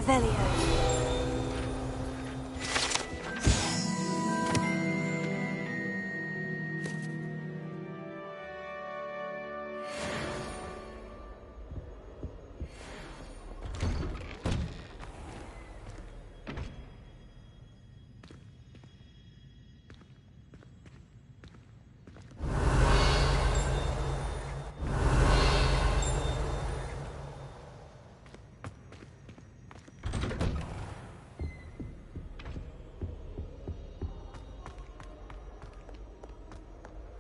Revelio.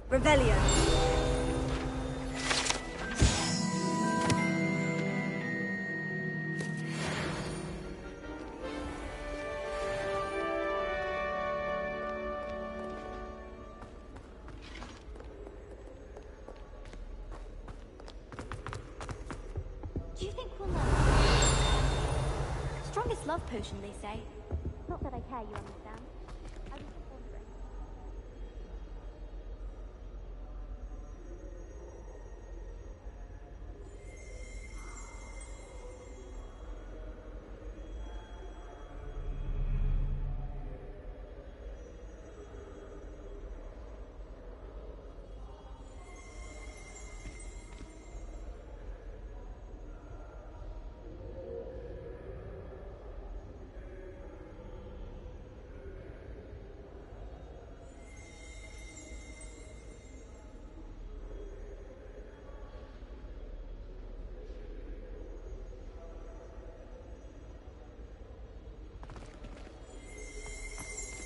Revelio. Do you think we'll know? Strongest love potion, they say. Not that I care, you understand. I was just wondering.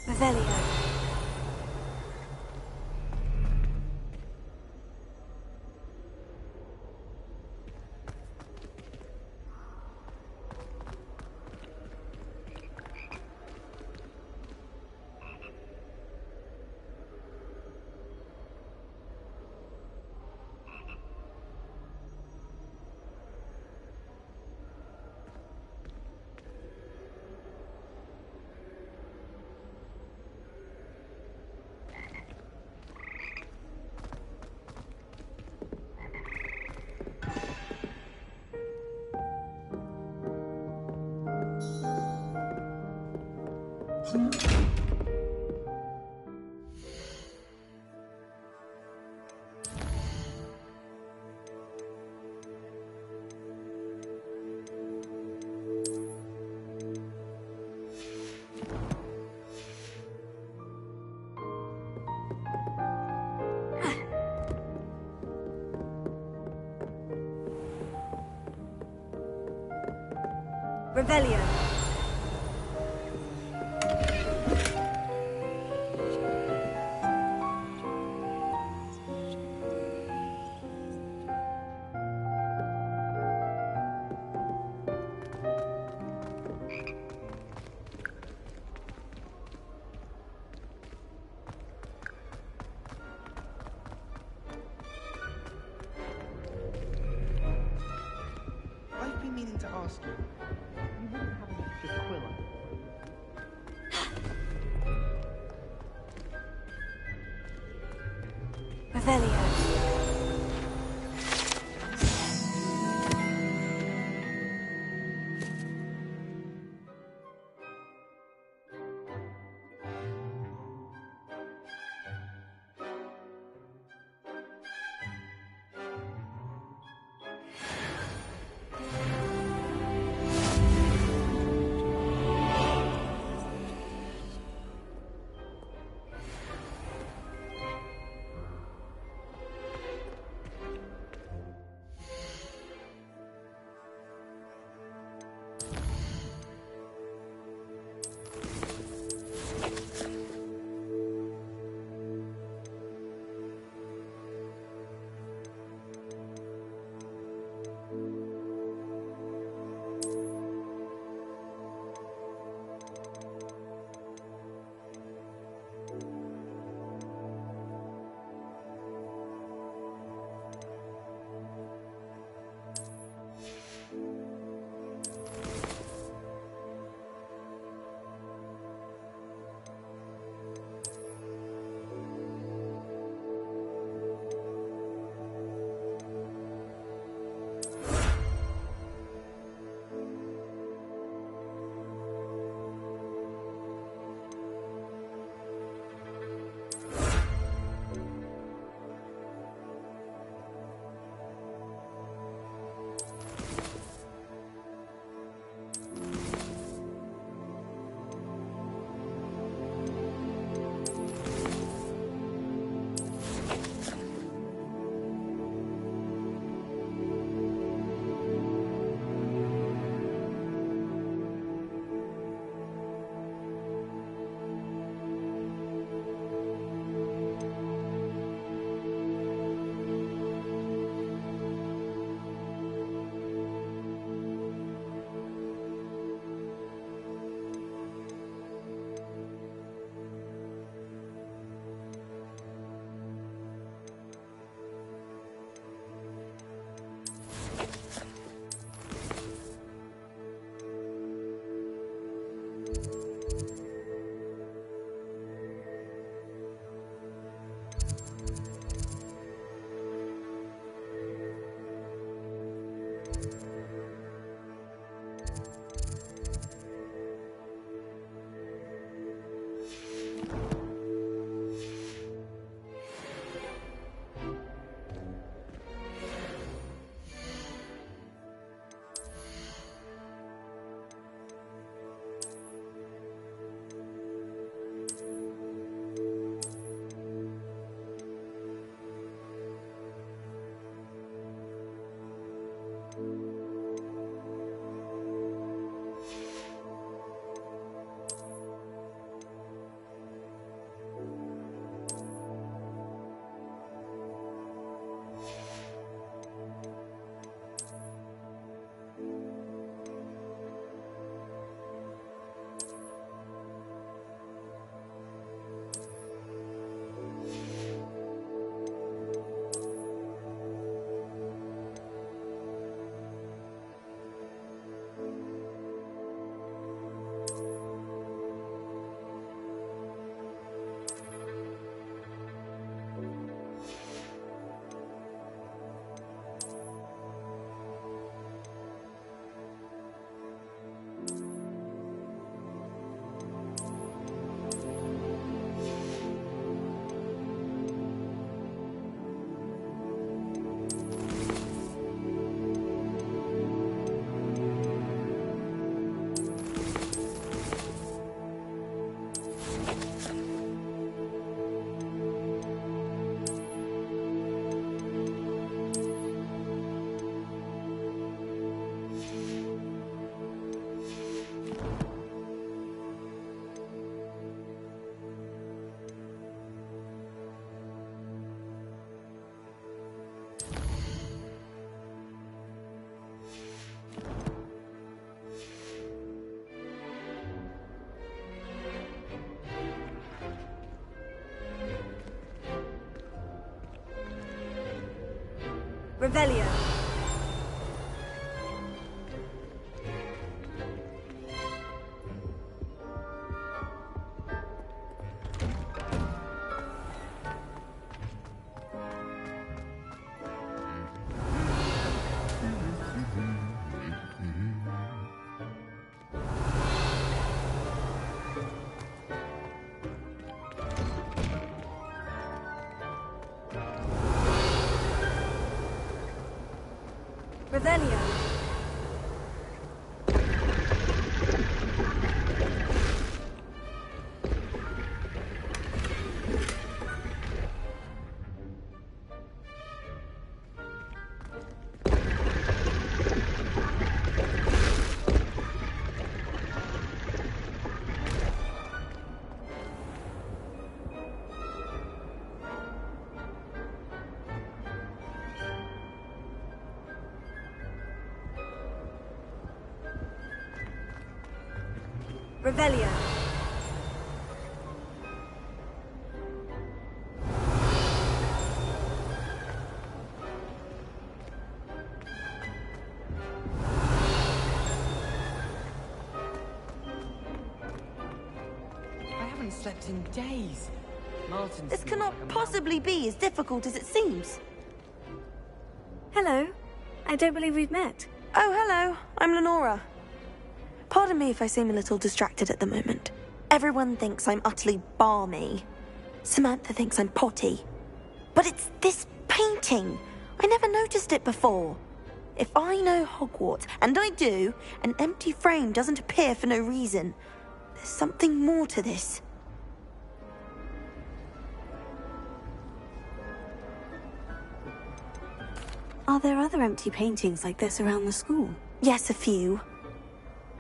Revelio. Revelio. I've been meaning to ask you. You wouldn't have an extra quill on. Revelio. Revelio. Revelio. Revelio. I haven't slept in days. Martin. This cannot possibly be as difficult as it seems. Hello. I don't believe we've met. Oh, hello. I'm Lenora. Pardon me if I seem a little distracted at the moment. Everyone thinks I'm utterly balmy. Samantha thinks I'm potty. But it's this painting. I never noticed it before. If I know Hogwarts, and I do, an empty frame doesn't appear for no reason. There's something more to this. Are there other empty paintings like this around the school? Yes, a few.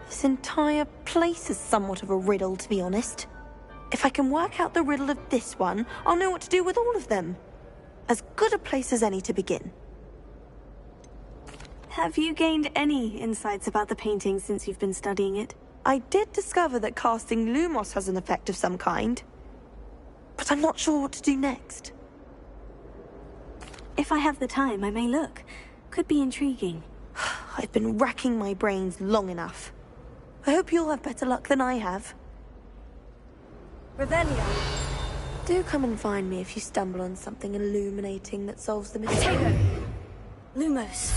This entire place is somewhat of a riddle, to be honest. If I can work out the riddle of this one, I'll know what to do with all of them. As good a place as any to begin. Have you gained any insights about the painting since you've been studying it? I did discover that casting Lumos has an effect of some kind. But I'm not sure what to do next. If I have the time, I may look. Could be intriguing. I've been racking my brains long enough. I hope you'll have better luck than I have. Revelio. Do come and find me if you stumble on something illuminating that solves the mystery. Potato. Lumos.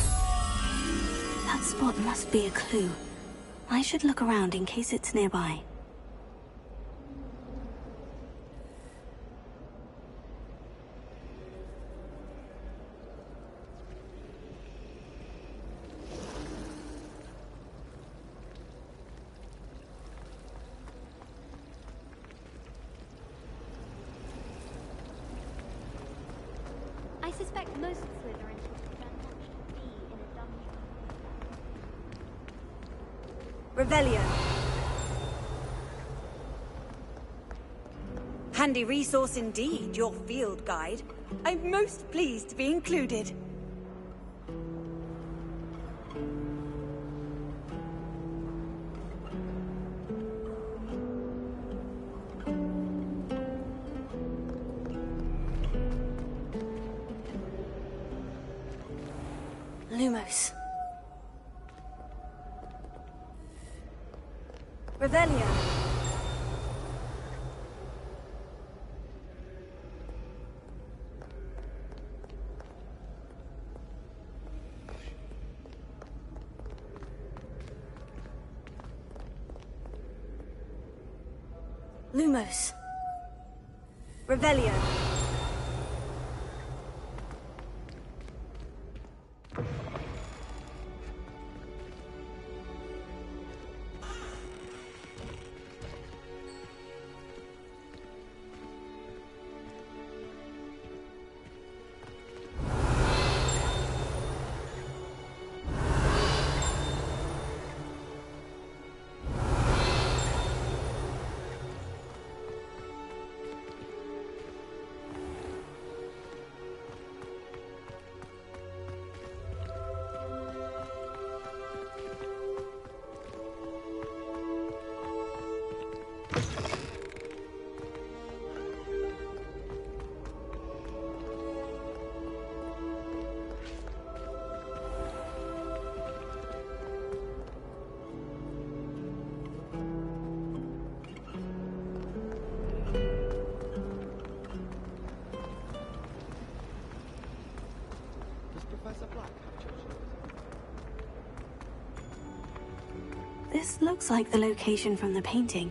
That spot must be a clue. I should look around in case it's nearby. I suspect most Slytherins would prefer not to be in a dungeon. Revelio. Handy resource indeed, your field guide. I'm most pleased to be included. Lumos. Revelio. Lumos. Revelio. This looks like the location from the painting.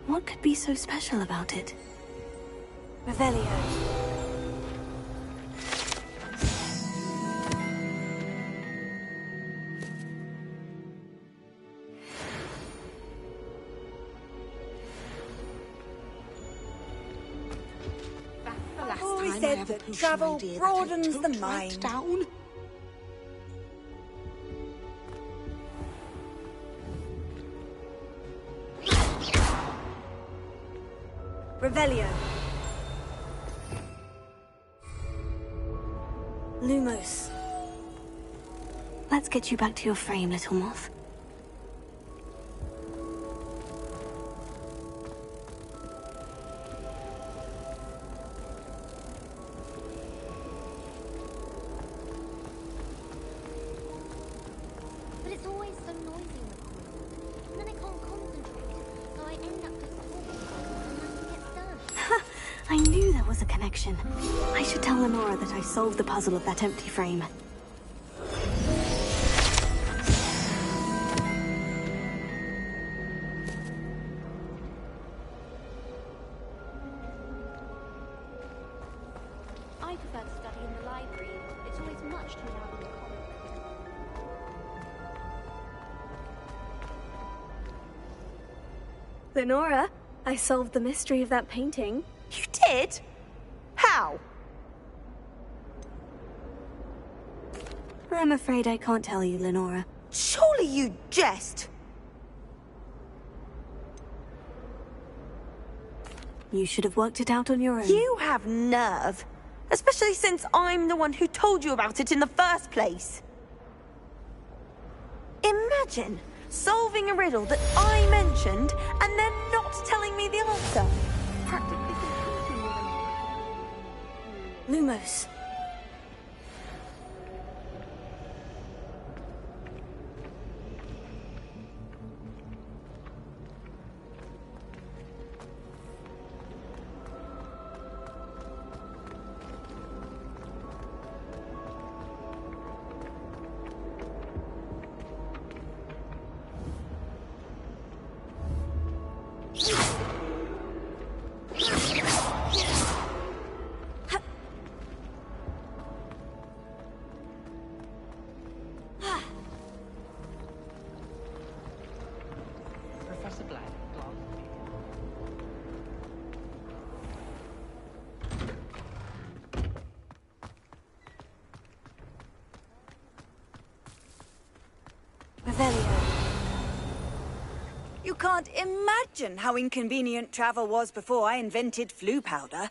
What could be so special about it? Revelio. I've always said that travel broadens the mind. Down. Revelio. Lumos. Let's get you back to your frame, little moth. But it's always so noisy in the corridor. And then I can't concentrate. So I end up just talking and nothing gets done. I knew there was a connection. I should tell Lenora that I solved the puzzle of that empty frame. I prefer to study in the library. It's always much too loud in the corridor. Lenora, I solved the mystery of that painting. You did? How? I'm afraid I can't tell you, Lenora. Surely you jest. You should have worked it out on your own. You have nerve. Especially since I'm the one who told you about it in the first place. Imagine solving a riddle that I mentioned and then not telling me the answer. Practically confusing me. Lumos. Professor Black, glass. Revelio. You can't imagine how inconvenient travel was before I invented flu powder.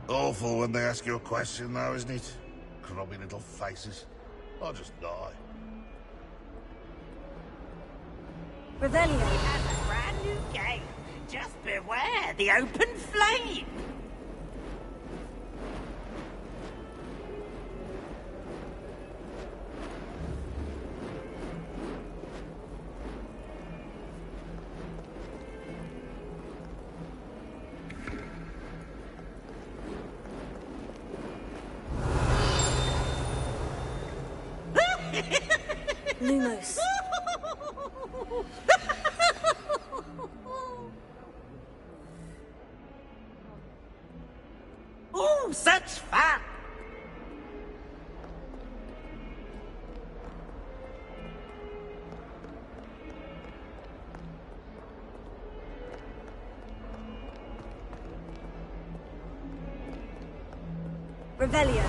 Awful when they ask you a question, though, isn't it? Grubby little faces. I'll just die. Revelio. Has a brand new game. Just beware the open flame. Lumos. Oh, such fun! Revelio.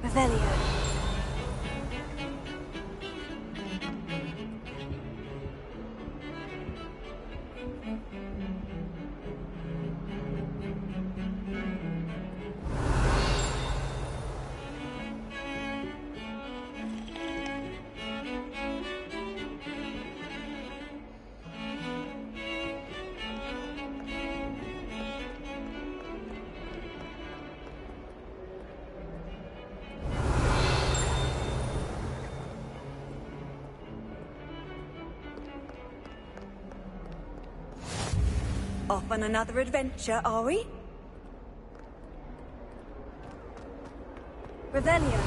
Revelio. Off on another adventure, are we? Revelio.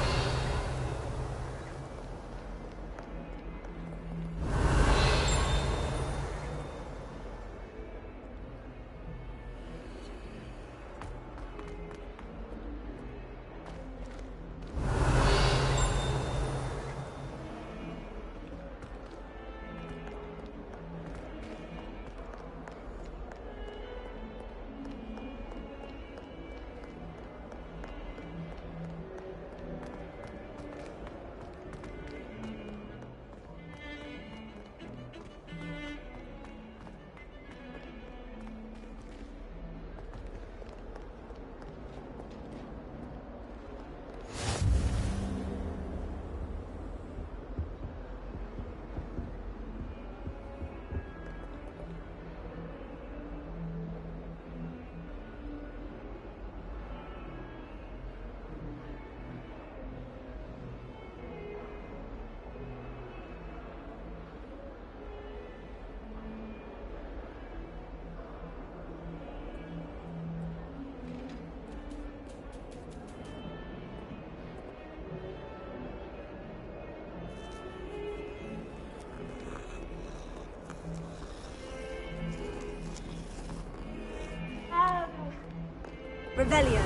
Revelio.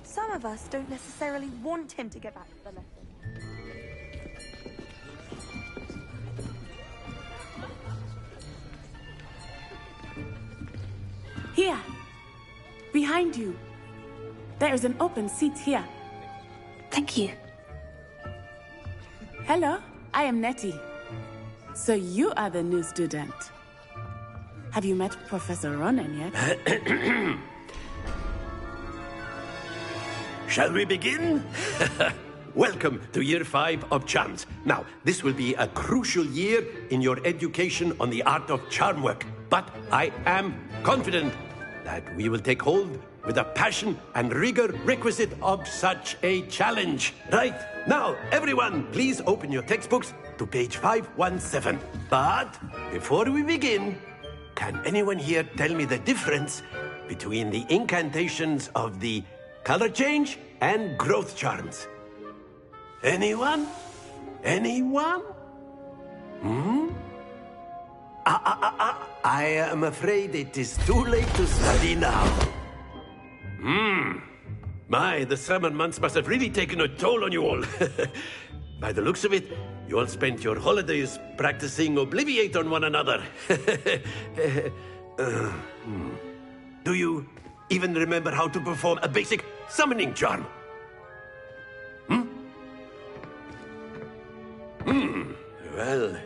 Some of us don't necessarily want him to get back to the lesson. Here! Behind you! There is an open seat here. Thank you. Hello, I am Nettie. So you are the new student. Have you met Professor Ronan yet? Shall we begin? Welcome to Year 5 of Charms. Now, this will be a crucial year in your education on the art of charm work. But I am confident that we will take hold with the passion and rigor requisite of such a challenge. Right, now, everyone, please open your textbooks to page 517. But before we begin, can anyone here tell me the difference between the incantations of the color change and growth charms? Anyone? Anyone? I am afraid it is too late to study now. My, the summer months must have really taken a toll on you all. By the looks of it, you all spent your holidays practicing Obliviate on one another. Do you even remember how to perform a basic summoning charm? Well,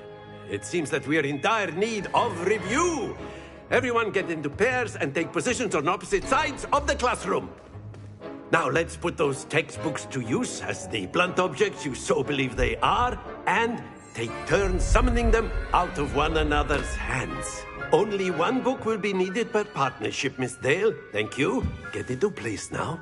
it seems that we are in dire need of review. Everyone get into pairs and take positions on opposite sides of the classroom. Now let's put those textbooks to use as the blunt objects you so believe they are, and take turns summoning them out of one another's hands. Only one book will be needed per partnership, Miss Dale. Thank you. Get into place now.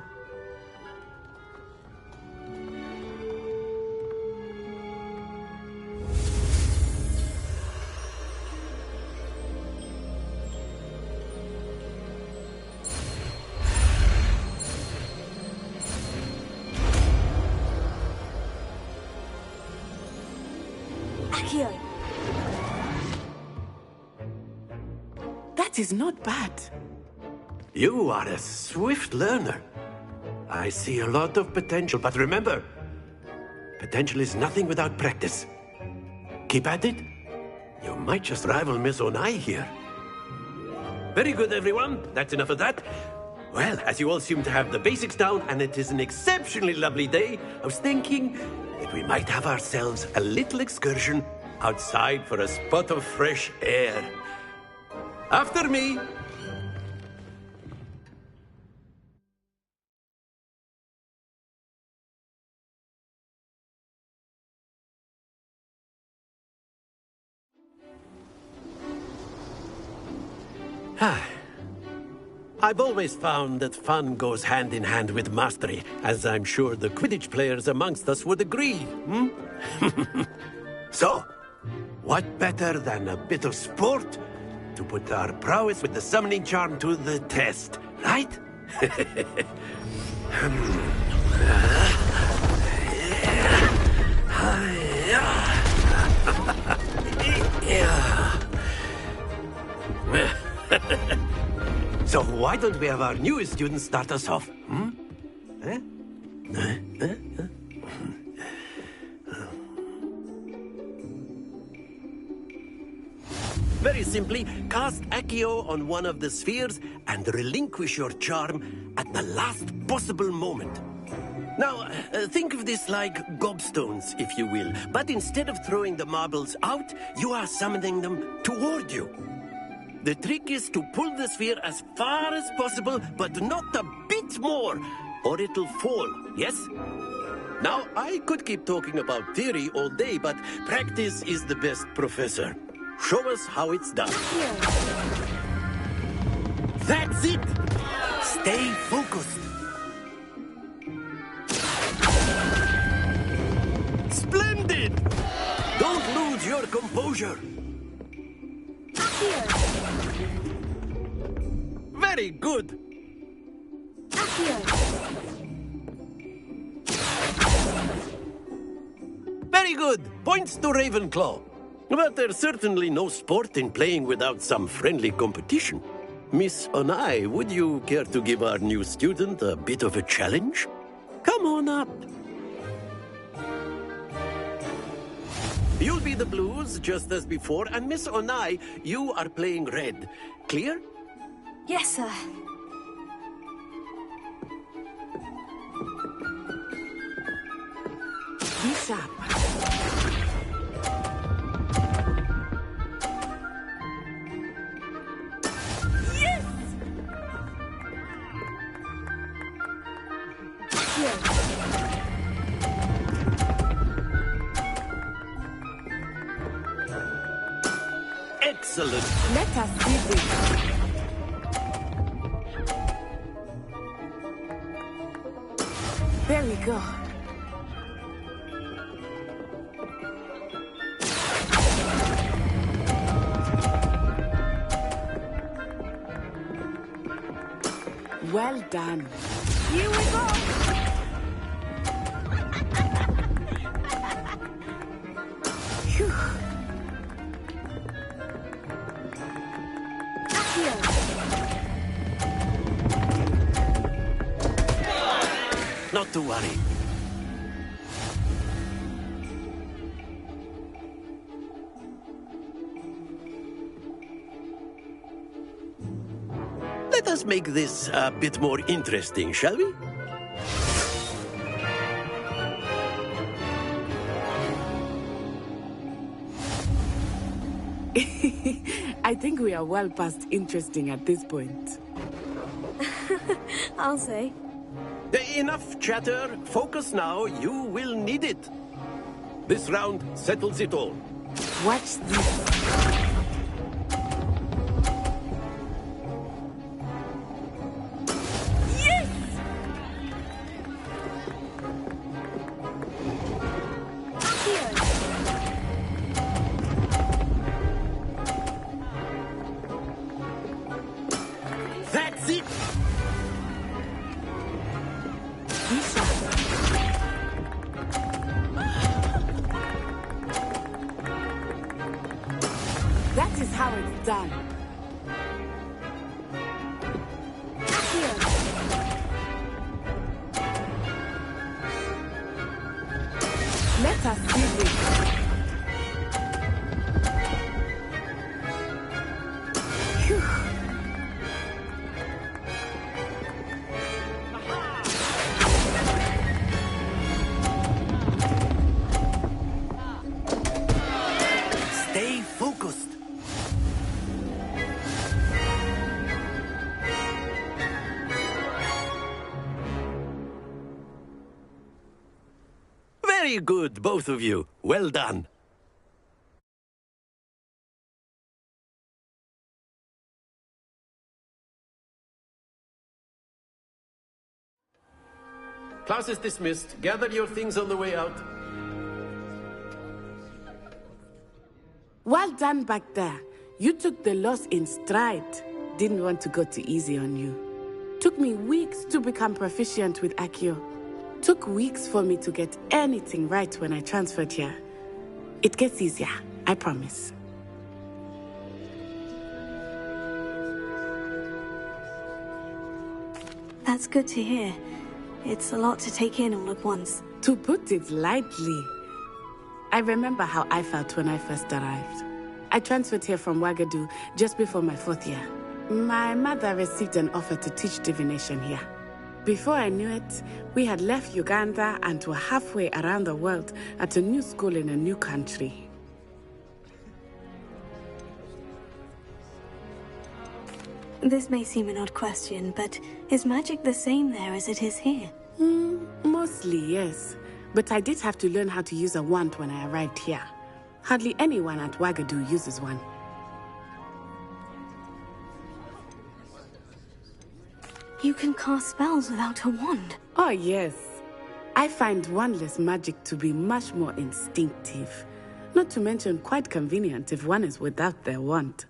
Accio. That is not bad. You are a swift learner. I see a lot of potential, but remember, potential is nothing without practice. Keep at it. You might just rival Miss Onai here. Very good, everyone. That's enough of that. Well, as you all seem to have the basics down, and it is an exceptionally lovely day, I was thinking that we might have ourselves a little excursion outside for a spot of fresh air. After me. I've always found that fun goes hand in hand with mastery, as I'm sure the Quidditch players amongst us would agree, hmm? So, what better than a bit of sport to put our prowess with the summoning charm to the test, right? So why don't we have our newest student start us off? Hmm? Very simply, cast Accio on one of the spheres and relinquish your charm at the last possible moment. Now, think of this like gobstones, if you will. But instead of throwing the marbles out, you are summoning them toward you. The trick is to pull the sphere as far as possible, but not a bit more, or it'll fall, yes? Now, I could keep talking about theory all day, but practice is the best professor. Show us how it's done. That's it! Stay focused. Splendid! Don't lose your composure. Very good. Very good. Points to Ravenclaw. But there's certainly no sport in playing without some friendly competition. Miss Onai, would you care to give our new student a bit of a challenge? Come on up. You'll be the blues, just as before, and Miss Onai, you are playing red. Clear? Yes, sir. Be sharp. Excellent. Let us see this. There we go. Well done. Here we go. Phew. Not to worry. Let us make this a bit more interesting, shall we? I think we are well past interesting at this point. I'll say. Enough chatter. Focus now. You will need it. This round settles it all. Watch this. That's it. done. Let us do this. Stay focused. Very good, both of you. Well done. Class is dismissed. Gather your things on the way out. Well done back there. You took the loss in stride. Didn't want to go too easy on you. Took me weeks to become proficient with Accio. Took weeks for me to get anything right when I transferred here. It gets easier, I promise. That's good to hear. It's a lot to take in all at once. To put it lightly, I remember how I felt when I first arrived. I transferred here from Wagadu just before my 4th year. My mother received an offer to teach divination here. Before I knew it, we had left Uganda and were halfway around the world at a new school in a new country. This may seem an odd question, but is magic the same there as it is here? Mostly, yes. But I did have to learn how to use a wand when I arrived here. Hardly anyone at Wagadu uses one. You can cast spells without a wand. Oh, yes. I find wandless magic to be much more instinctive. Not to mention quite convenient if one is without their wand.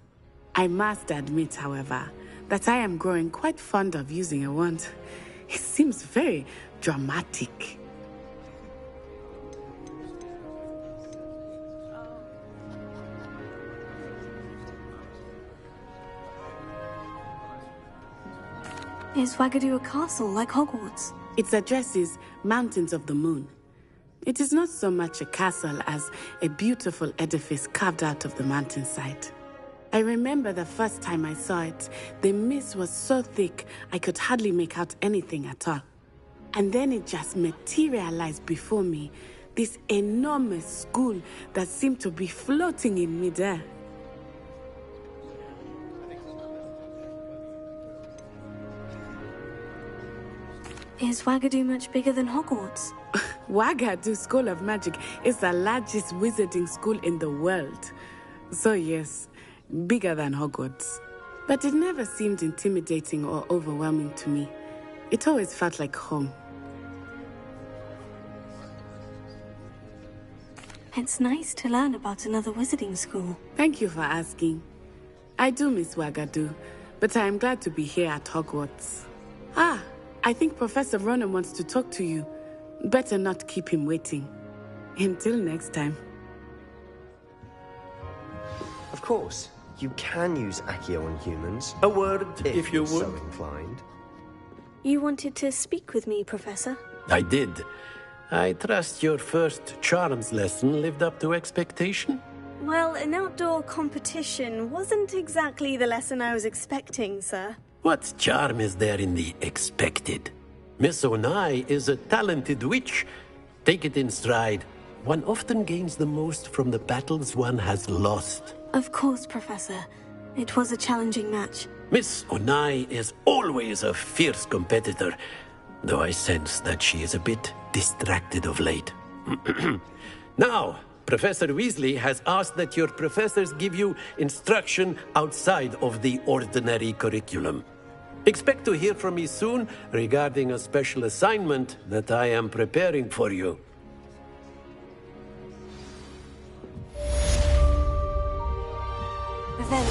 I must admit, however, that I am growing quite fond of using a wand. It seems very dramatic. Is Wagadu a castle like Hogwarts? Its address is Mountains of the Moon. It is not so much a castle as a beautiful edifice carved out of the mountainside. I remember the first time I saw it, the mist was so thick I could hardly make out anything at all. And then it just materialized before me, this enormous school that seemed to be floating in midair. Is Wagadu much bigger than Hogwarts? Wagadu School of Magic is the largest wizarding school in the world. So yes, bigger than Hogwarts. But it never seemed intimidating or overwhelming to me. It always felt like home. It's nice to learn about another wizarding school. Thank you for asking. I do miss Wagadu, but I am glad to be here at Hogwarts. Ah, I think Professor Ronan wants to talk to you. Better not keep him waiting. Until next time. Of course, you can use Accio on humans. A word, if you you're so would. inclined. You wanted to speak with me, Professor? I did. I trust your first charms lesson lived up to expectation? Well, an outdoor competition wasn't exactly the lesson I was expecting, sir. What charm is there in the expected? Miss Onai is a talented witch. Take it in stride. One often gains the most from the battles one has lost. Of course, Professor. It was a challenging match. Miss Onai is always a fierce competitor, though I sense that she is a bit distracted of late. Now, Professor Weasley has asked that your professors give you instruction outside of the ordinary curriculum. Expect to hear from me soon regarding a special assignment that I am preparing for you. Then,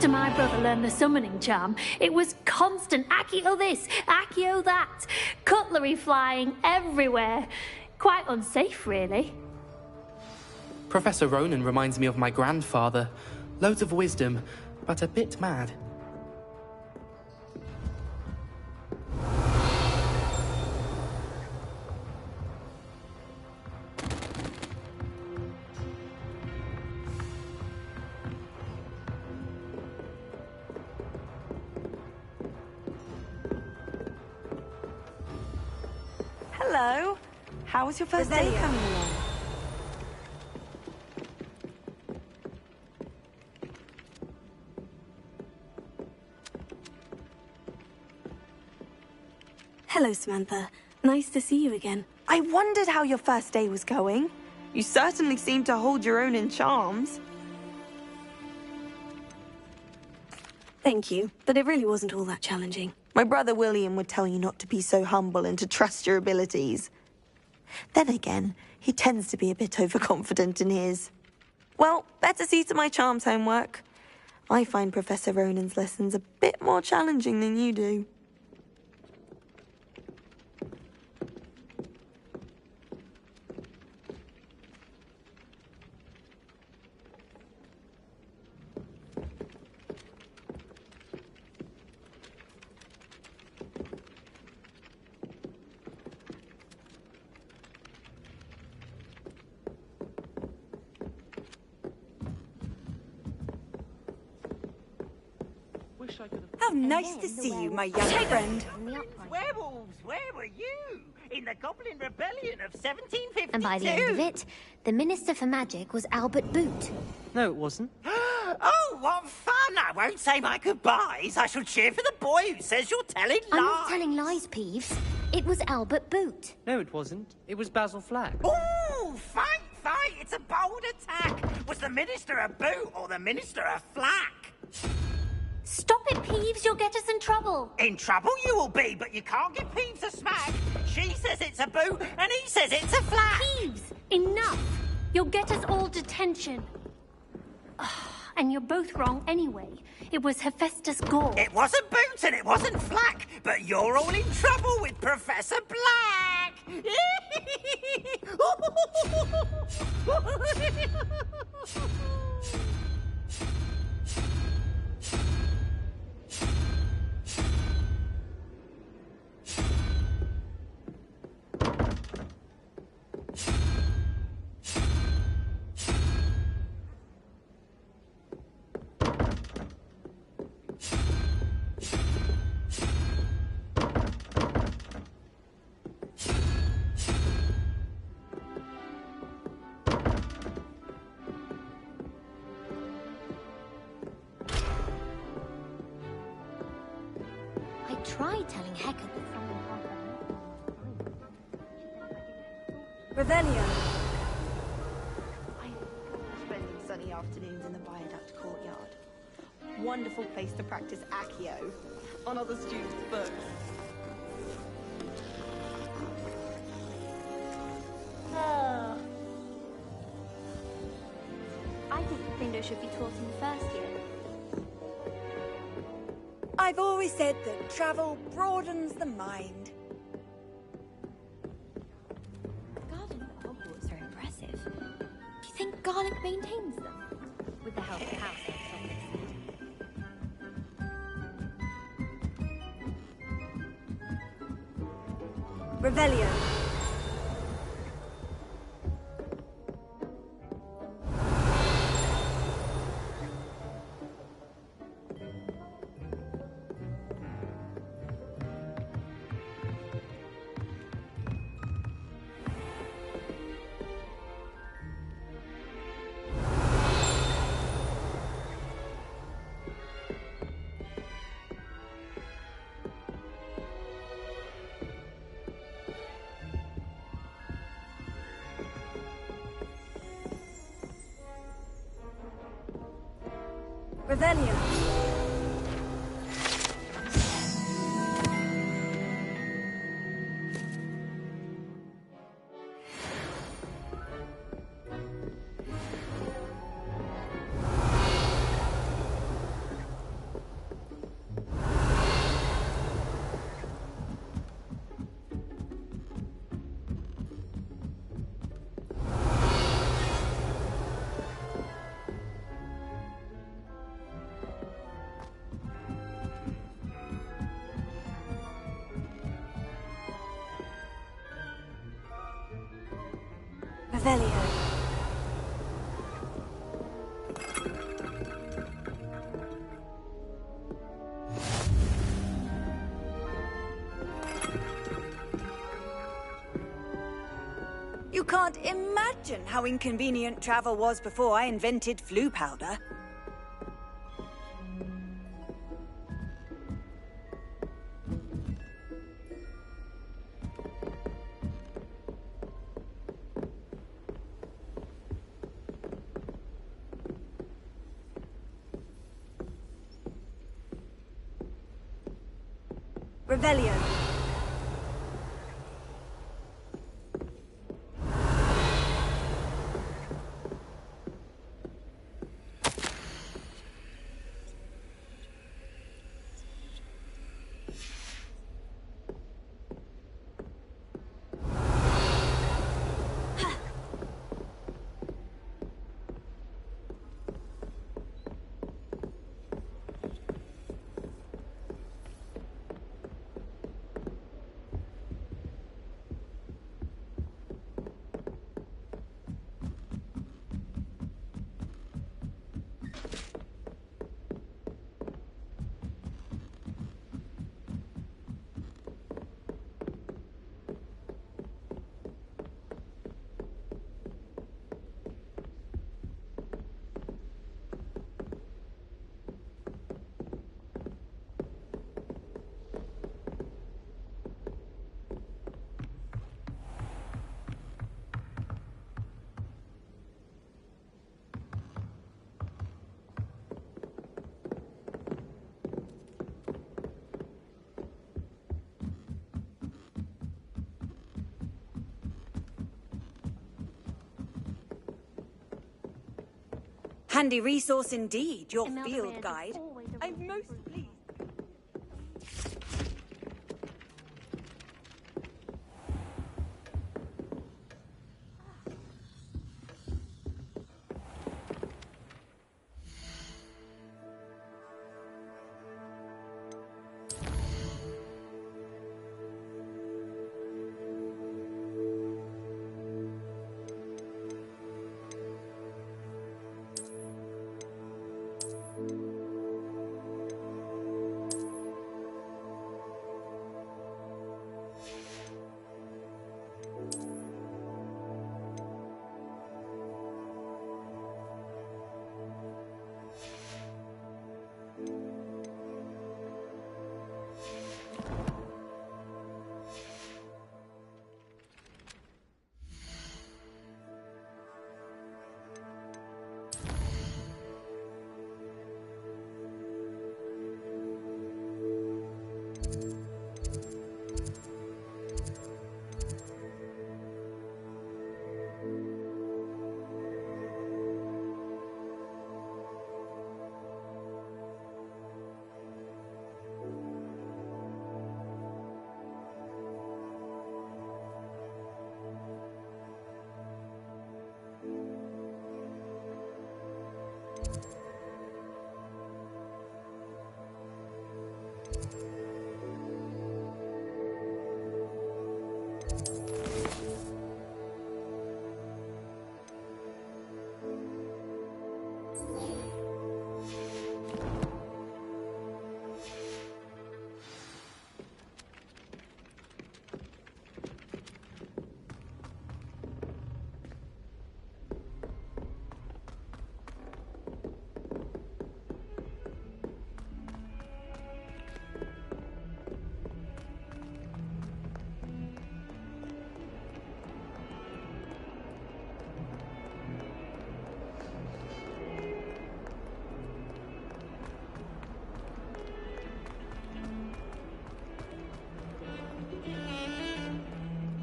After my brother learned the summoning charm, it was constant Accio this, Accio that, cutlery flying everywhere. Quite unsafe, really. Professor Ronan reminds me of my grandfather. Loads of wisdom, but a bit mad. Hello. How was your first day coming along? Hello, Samantha. Nice to see you again. I wondered how your first day was going. You certainly seem to hold your own in charms. Thank you, but it really wasn't all that challenging. My brother William would tell you not to be so humble and to trust your abilities. Then again, he tends to be a bit overconfident in his. Well, better see to my charms homework. I find Professor Ronan's lessons a bit more challenging than you do. How nice to see you, my young friend. Werewolves, where were you? In the Goblin Rebellion of 1752. And by the end of it, the Minister for Magic was Albert Boot. No, it wasn't. Oh, what fun! I won't say my goodbyes. I shall cheer for the boy who says you're telling lies. I'm not telling lies, Peeves. It was Albert Boot. No, it wasn't. It was Basil Flack. Ooh, fight! It's a bold attack. Was the Minister a boot or the Minister a flack? Stop it, Peeves. You'll get us in trouble. In trouble you will be, but you can't give Peeves a smack. She says it's a boot, and he says it's a flack. Peeves, enough. You'll get us all detention. And you're both wrong anyway. It was Hephaestus Gore. It wasn't boot and it wasn't flack, but you're all in trouble with Professor Black. I tried telling Hecate that someone had Revelio. Spending sunny afternoons in the Viaduct courtyard. Wonderful place to practice Accio on other students' books. I didn't think it should be taught in the first year. I've always said that travel broadens the mind. The garden at Hogwarts are impressive. Do you think Garlic maintains them? With the help of house elves, obviously. Revelio. Revelio. Revelio. You can't imagine how inconvenient travel was before I invented flu powder. Revelio. Handy resource indeed, your field guide. I'm most pleased.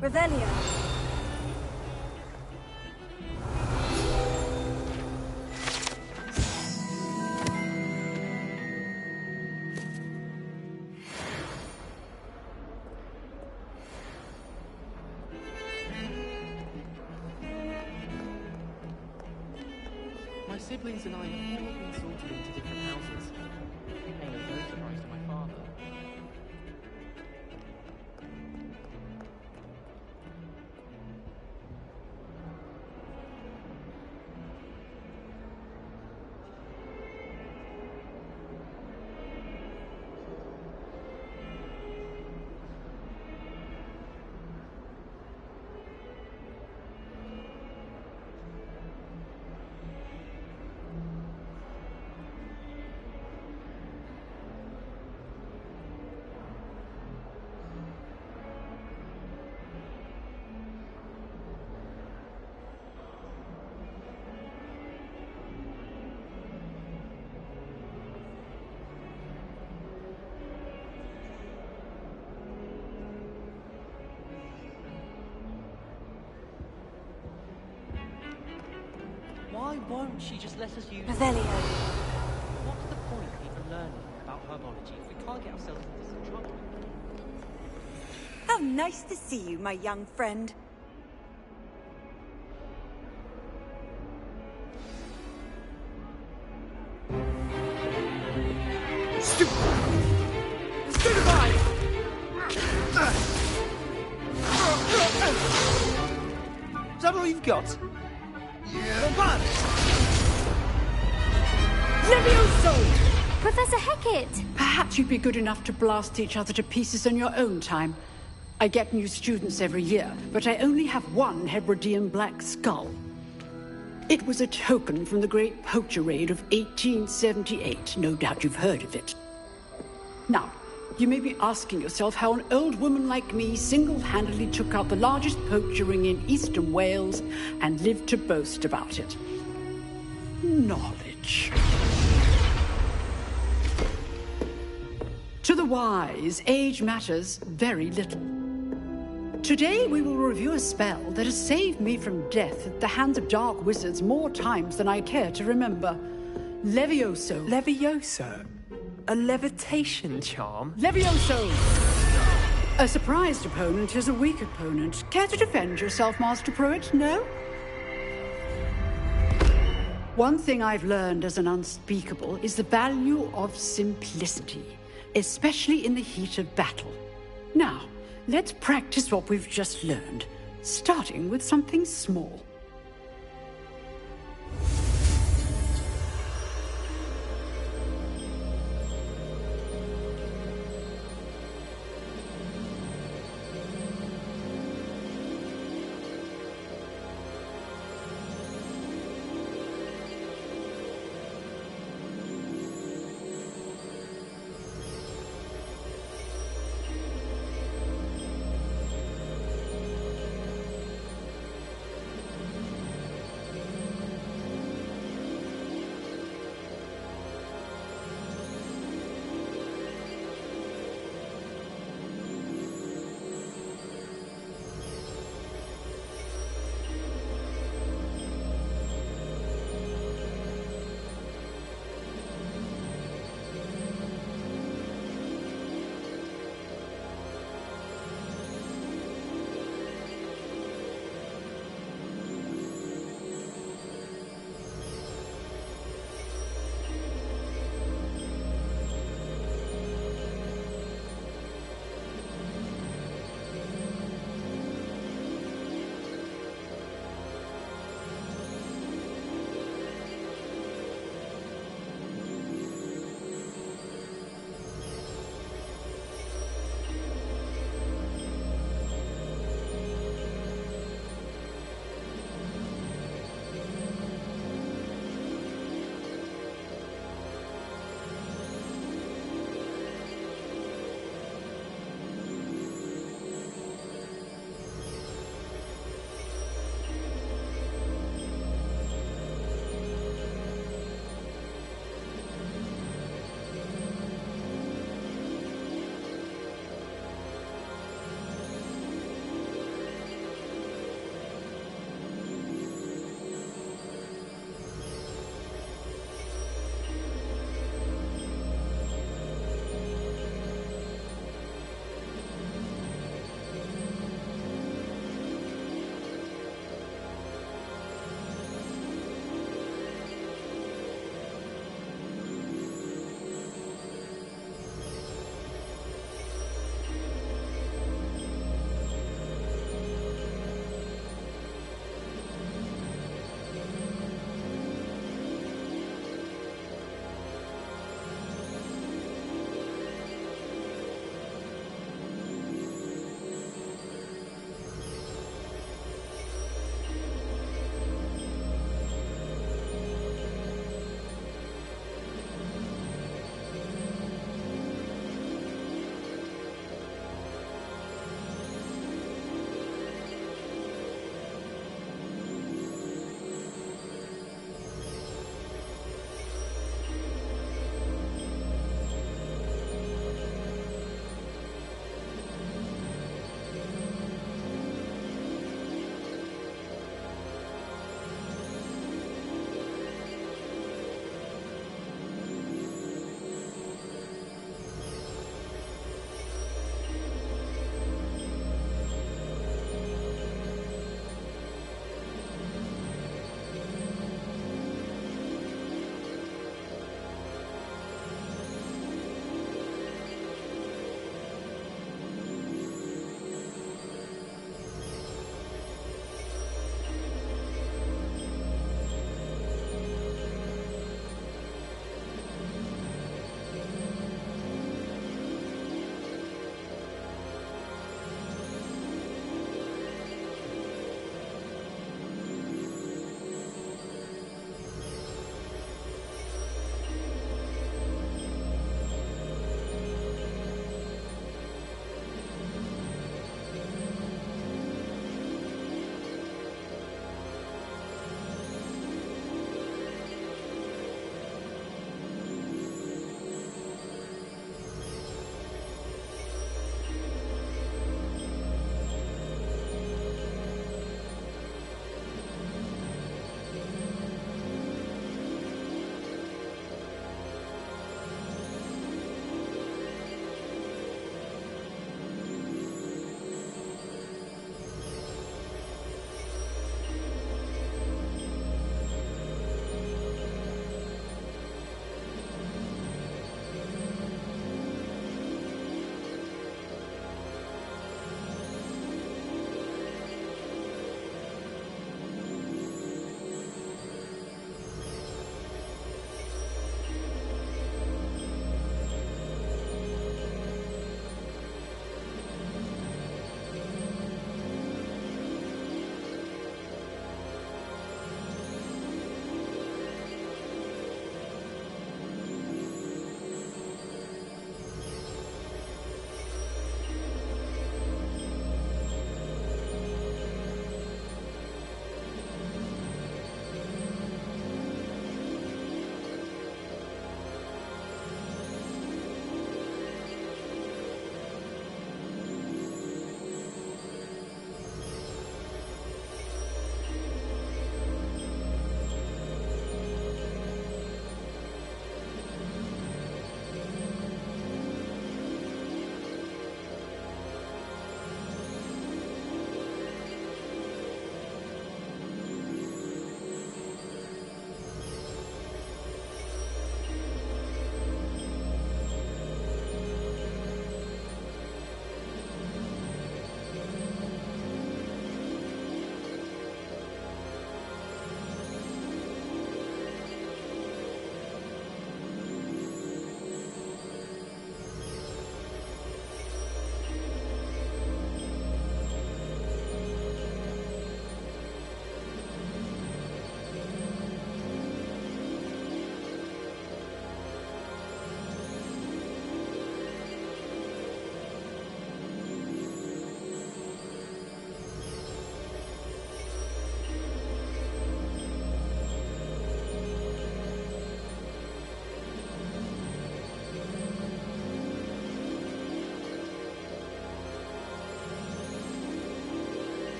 Revelio. My siblings and I have all been sorted into different houses. It came as no surprise to my father. Why won't she just let us use Revelio. What's the point of even learning about herbology if we can't get ourselves into some trouble? How nice to see you, my young friend. Stupefy! Is that all you've got? Yeah. One! Levioso! Professor Hecat! Perhaps you'd be good enough to blast each other to pieces in your own time. I get new students every year, but I only have one Hebridean black skull. It was a token from the Great Poacher Raid of 1878. No doubt you've heard of it. Now, you may be asking yourself how an old woman like me single-handedly took out the largest poacher ring in eastern Wales and lived to boast about it. Knowledge. To the wise, age matters very little. Today we will review a spell that has saved me from death at the hands of dark wizards more times than I care to remember. Levioso. Levioso? A levitation charm? Levioso! A surprised opponent is a weak opponent. Care to defend yourself, Master Pruitt? No? One thing I've learned as an unspeakable is the value of simplicity, especially in the heat of battle. Now, let's practice what we've just learned, starting with something small.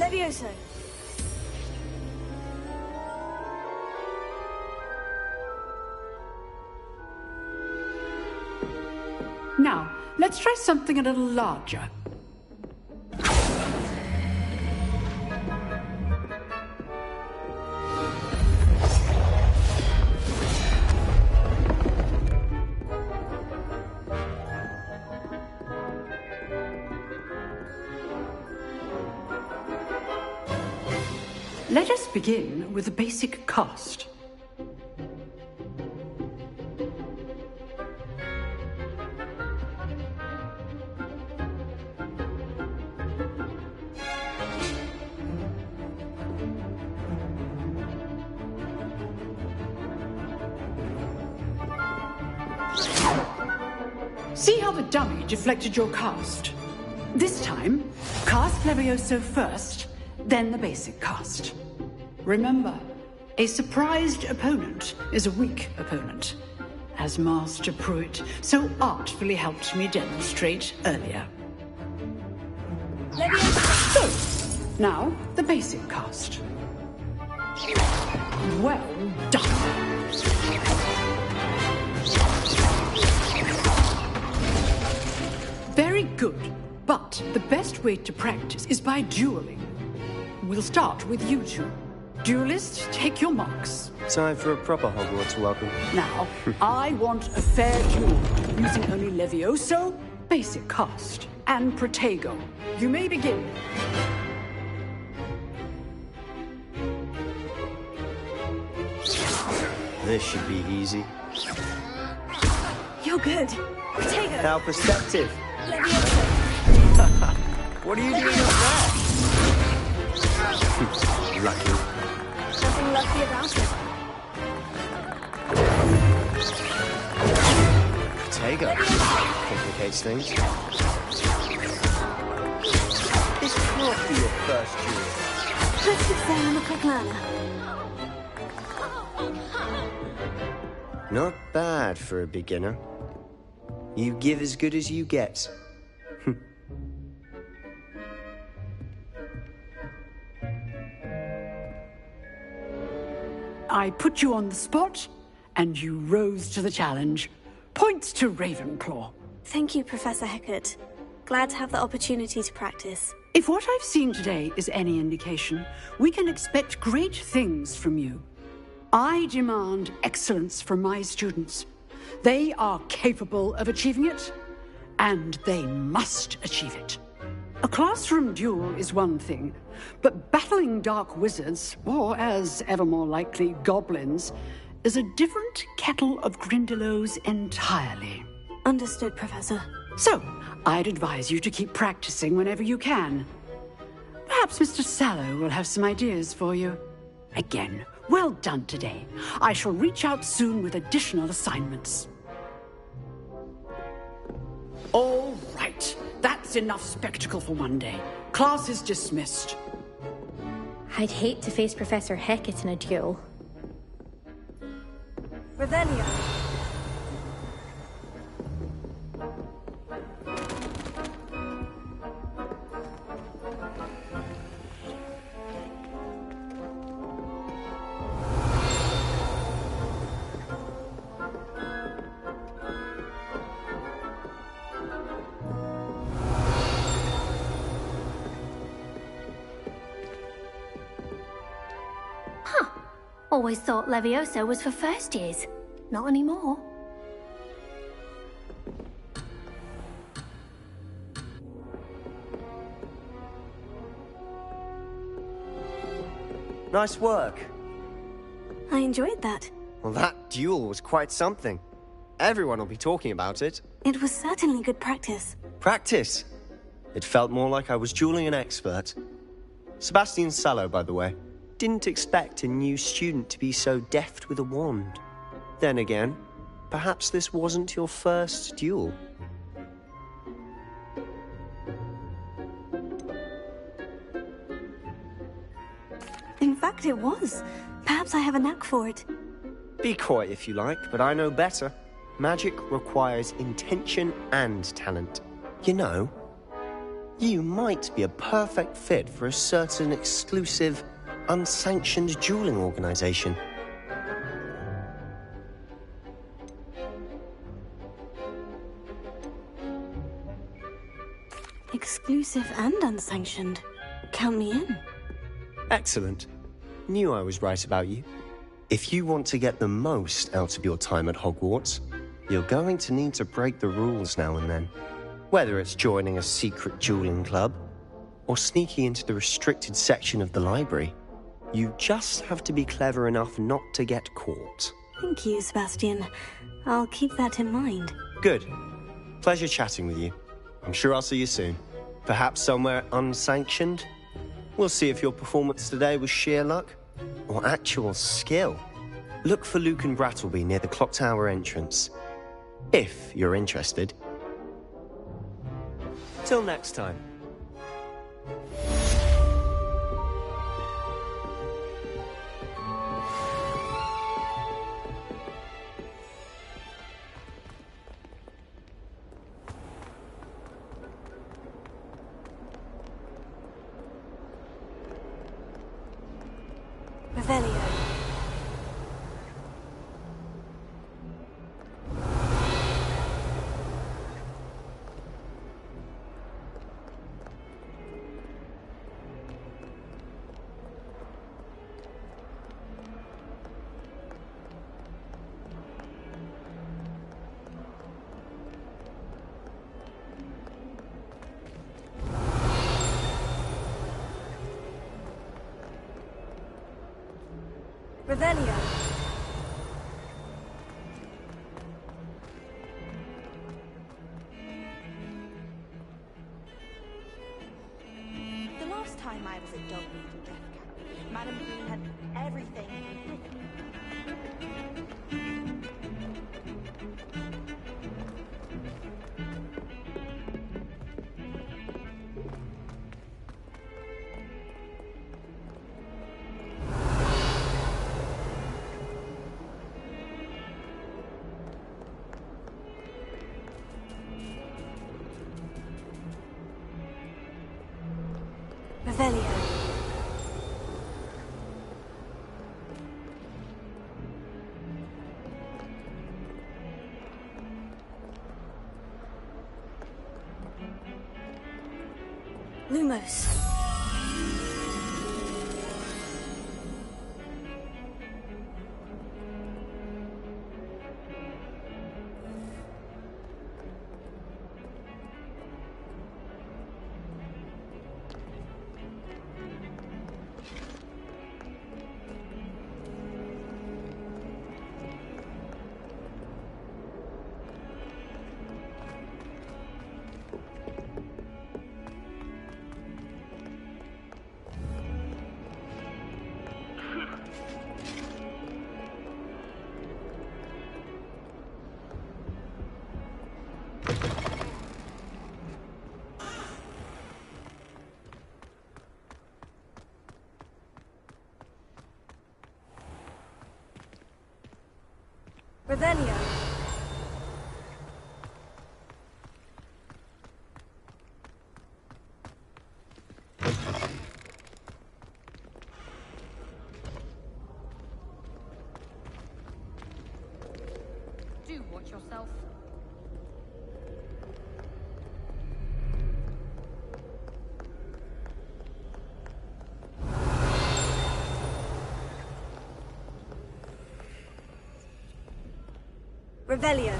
Levioso! Now, let's try something a little larger. Let us begin with the basic cast. See how the dummy deflected your cast? This time, cast Levioso first, then the basic cast. Remember, a surprised opponent is a weak opponent, as Master Pruitt so artfully helped me demonstrate earlier. So, now the basic cast. Well done. Very good, but the best way to practice is by dueling. We'll start with you two. Duelists, take your marks. Time for a proper Hogwarts welcome. Now, I want a fair duel, using only Levioso, basic cast, and Protego. You may begin. This should be easy. You're good. Protego! How perceptive. Levioso! What are you doing up there? Lucky. Nothing lucky about it. Protego. Complicates things. This can't be your first duel. Let's get there and look like learner. Not bad for a beginner. You give as good as you get. I put you on the spot, and you rose to the challenge. Points to Ravenclaw. Thank you, Professor Hecat. Glad to have the opportunity to practice. If what I've seen today is any indication, we can expect great things from you. I demand excellence from my students. They are capable of achieving it, and they must achieve it. A classroom duel is one thing, but battling dark wizards, or as ever more likely, goblins, is a different kettle of Grindylows entirely. Understood, Professor. So, I'd advise you to keep practicing whenever you can. Perhaps Mr. Sallow will have some ideas for you. Again, well done today. I shall reach out soon with additional assignments. All right. That's enough spectacle for one day. Class is dismissed. I'd hate to face Professor Hecat in a duel. Revelio. Always thought Levioso was for first years. Not anymore. Nice work. I enjoyed that. Well, that duel was quite something. Everyone will be talking about it. It was certainly good practice. Practice? It felt more like I was dueling an expert. Sebastian Sallow, by the way. Didn't expect a new student to be so deft with a wand. Then again, perhaps this wasn't your first duel. In fact, it was. Perhaps I have a knack for it. Be coy if you like, but I know better. Magic requires intention and talent. You know, You might be a perfect fit for a certain exclusive, unsanctioned dueling organization. Exclusive and unsanctioned. Count me in. Excellent. Knew I was right about you. If you want to get the most out of your time at Hogwarts, you're going to need to break the rules now and then. Whether it's joining a secret dueling club, or sneaking into the restricted section of the library, you just have to be clever enough not to get caught. Thank you, Sebastian. I'll keep that in mind. Good. Pleasure chatting with you. I'm sure I'll see you soon. Perhaps somewhere unsanctioned? We'll see if your performance today was sheer luck or actual skill. Look for Luke and Brattleby near the clock tower entrance, if you're interested. Till next time. Revelio. Revelio. The last time I was at Dogmeat and Death Camp, Madame Green had everything. Revelio. Lumos. Revelio. Do watch yourself. Revelio.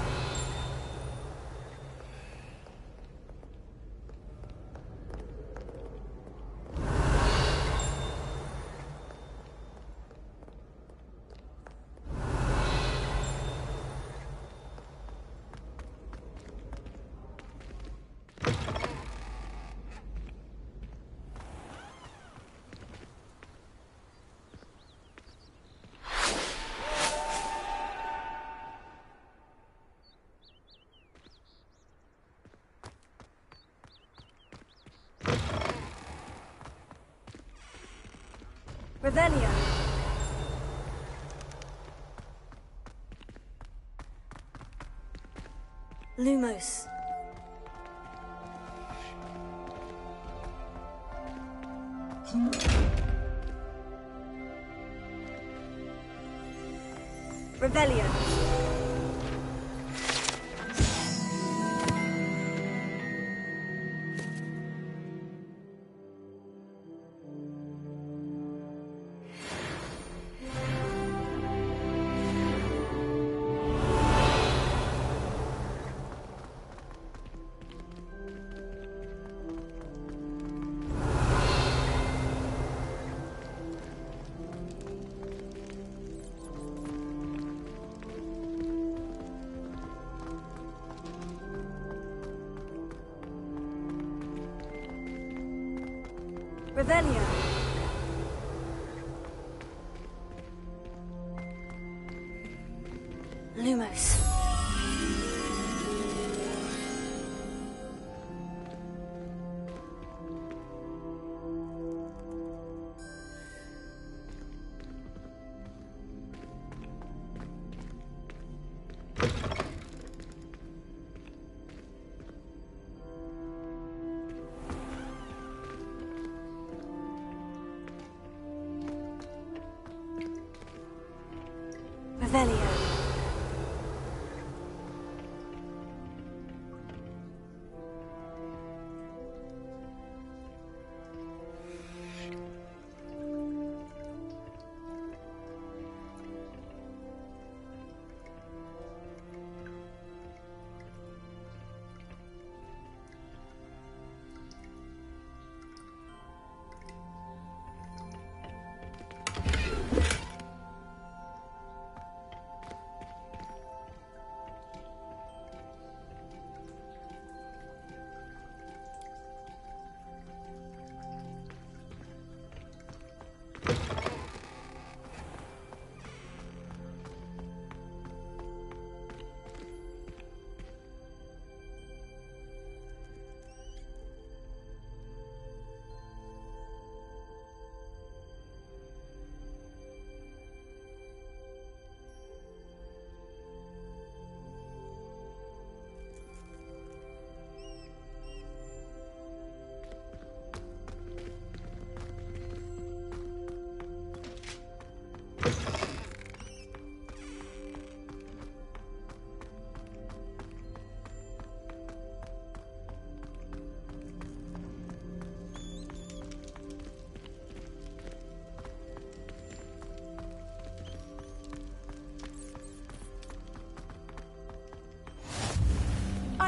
Revelio. Lumos. Revelio. Revelio. Lumos. Revelio.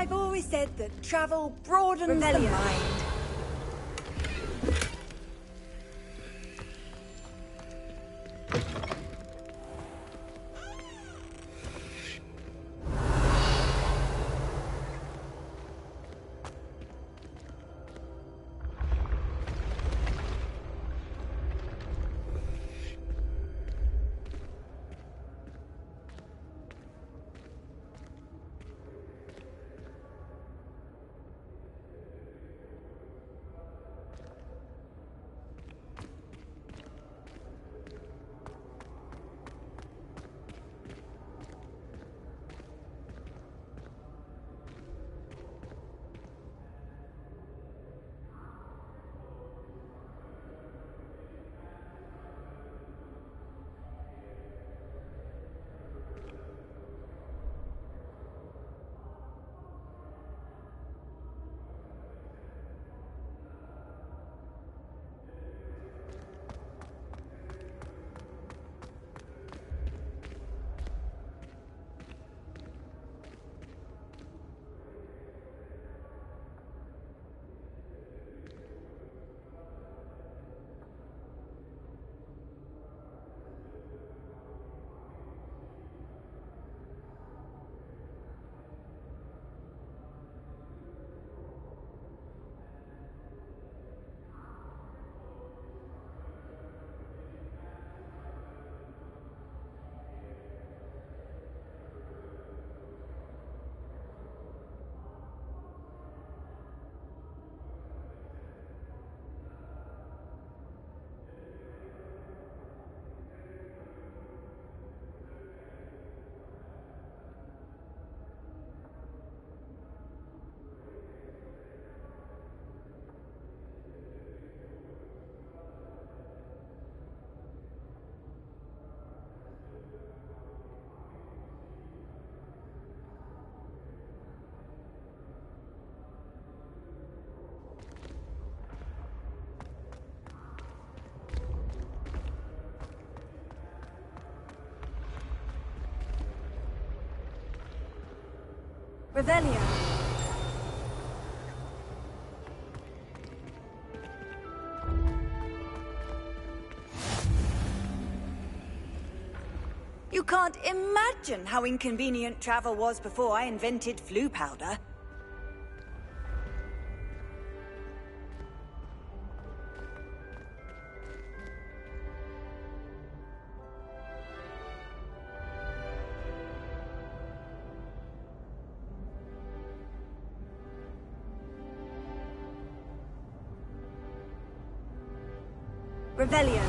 I've always said that travel broadens the mind. Revelio. You can't imagine how inconvenient travel was before I invented flu powder. Revelio.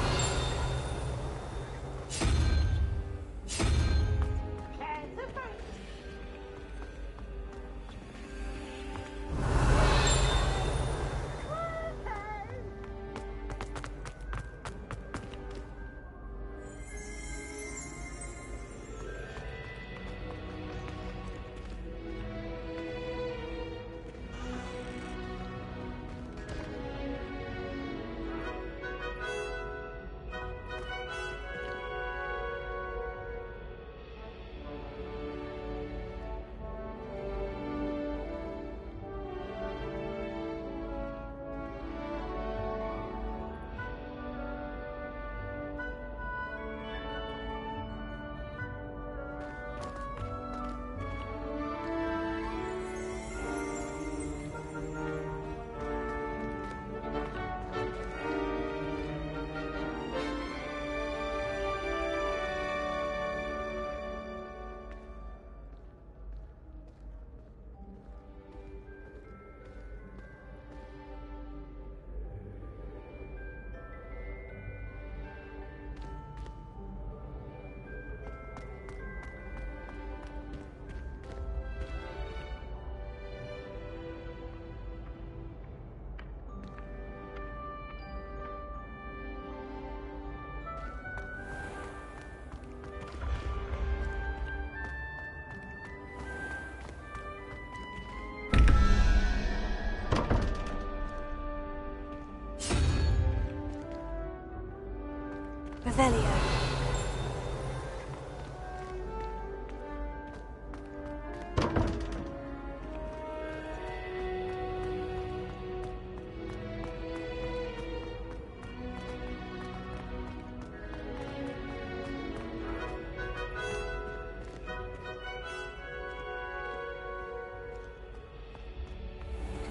Revelio.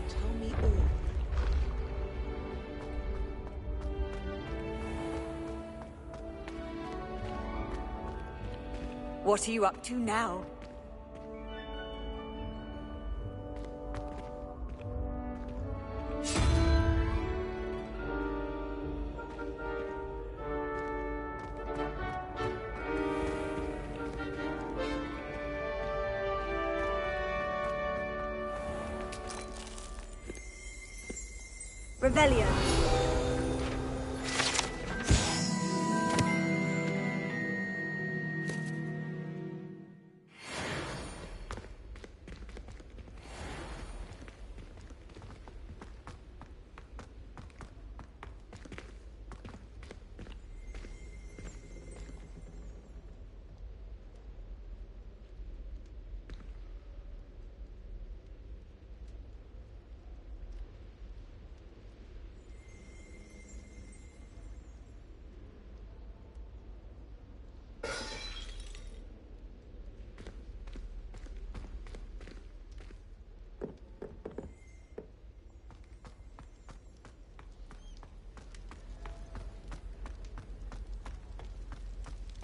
Tell me all. What are you up to now? Revelio.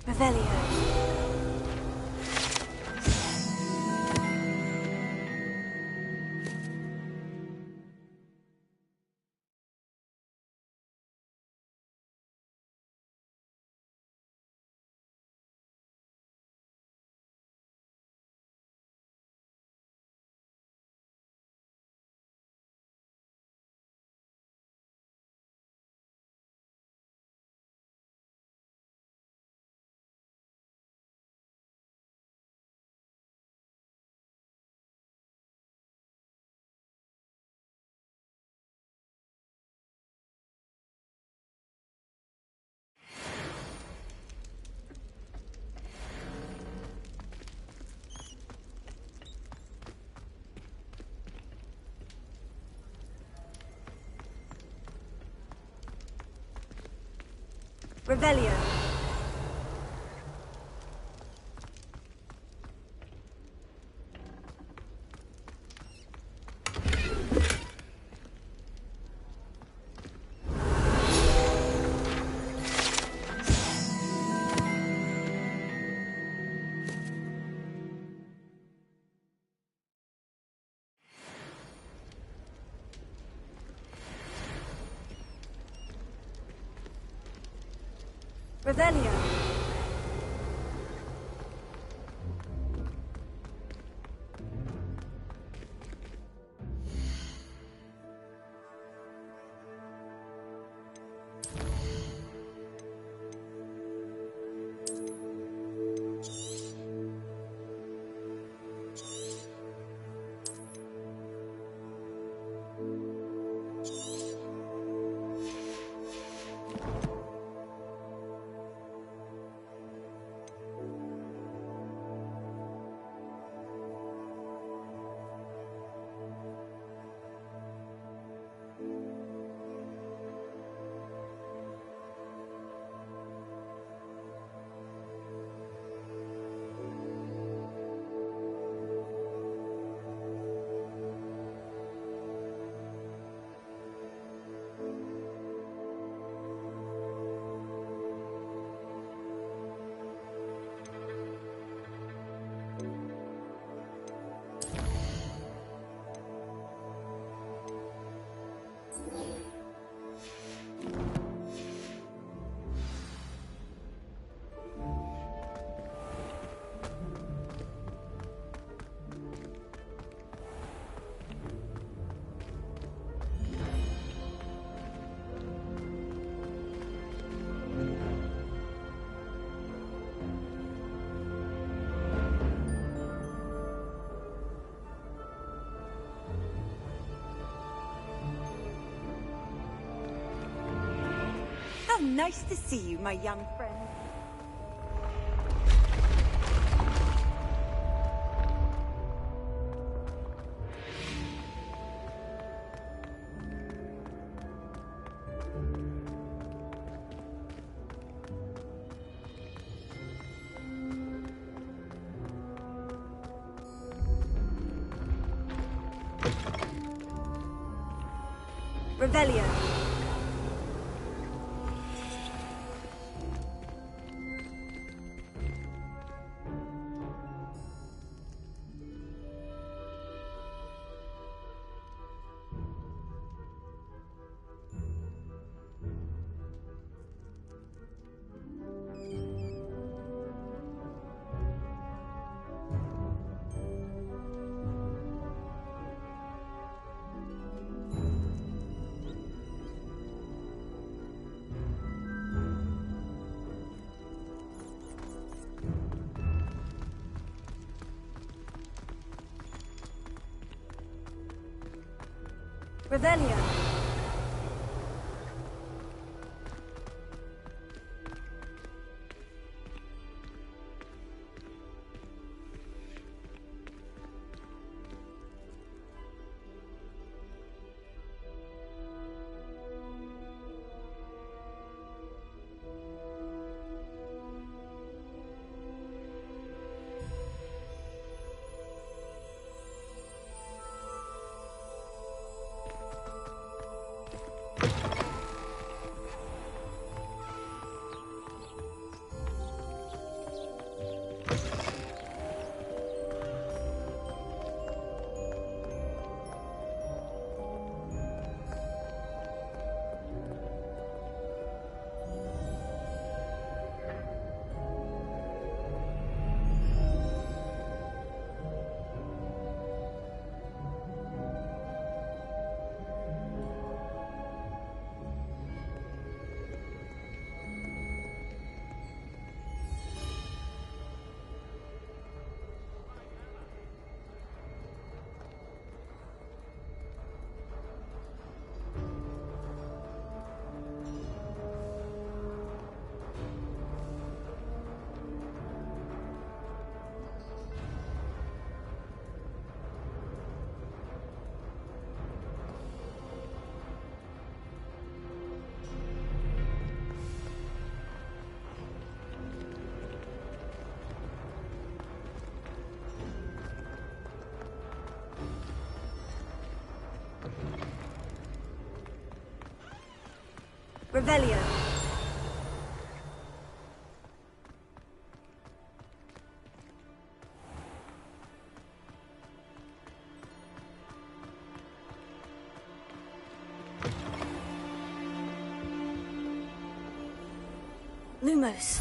Revelio. Revelio. Revelio. How nice to see you, my young friend. Revelio. Revelio. Revelio. Lumos.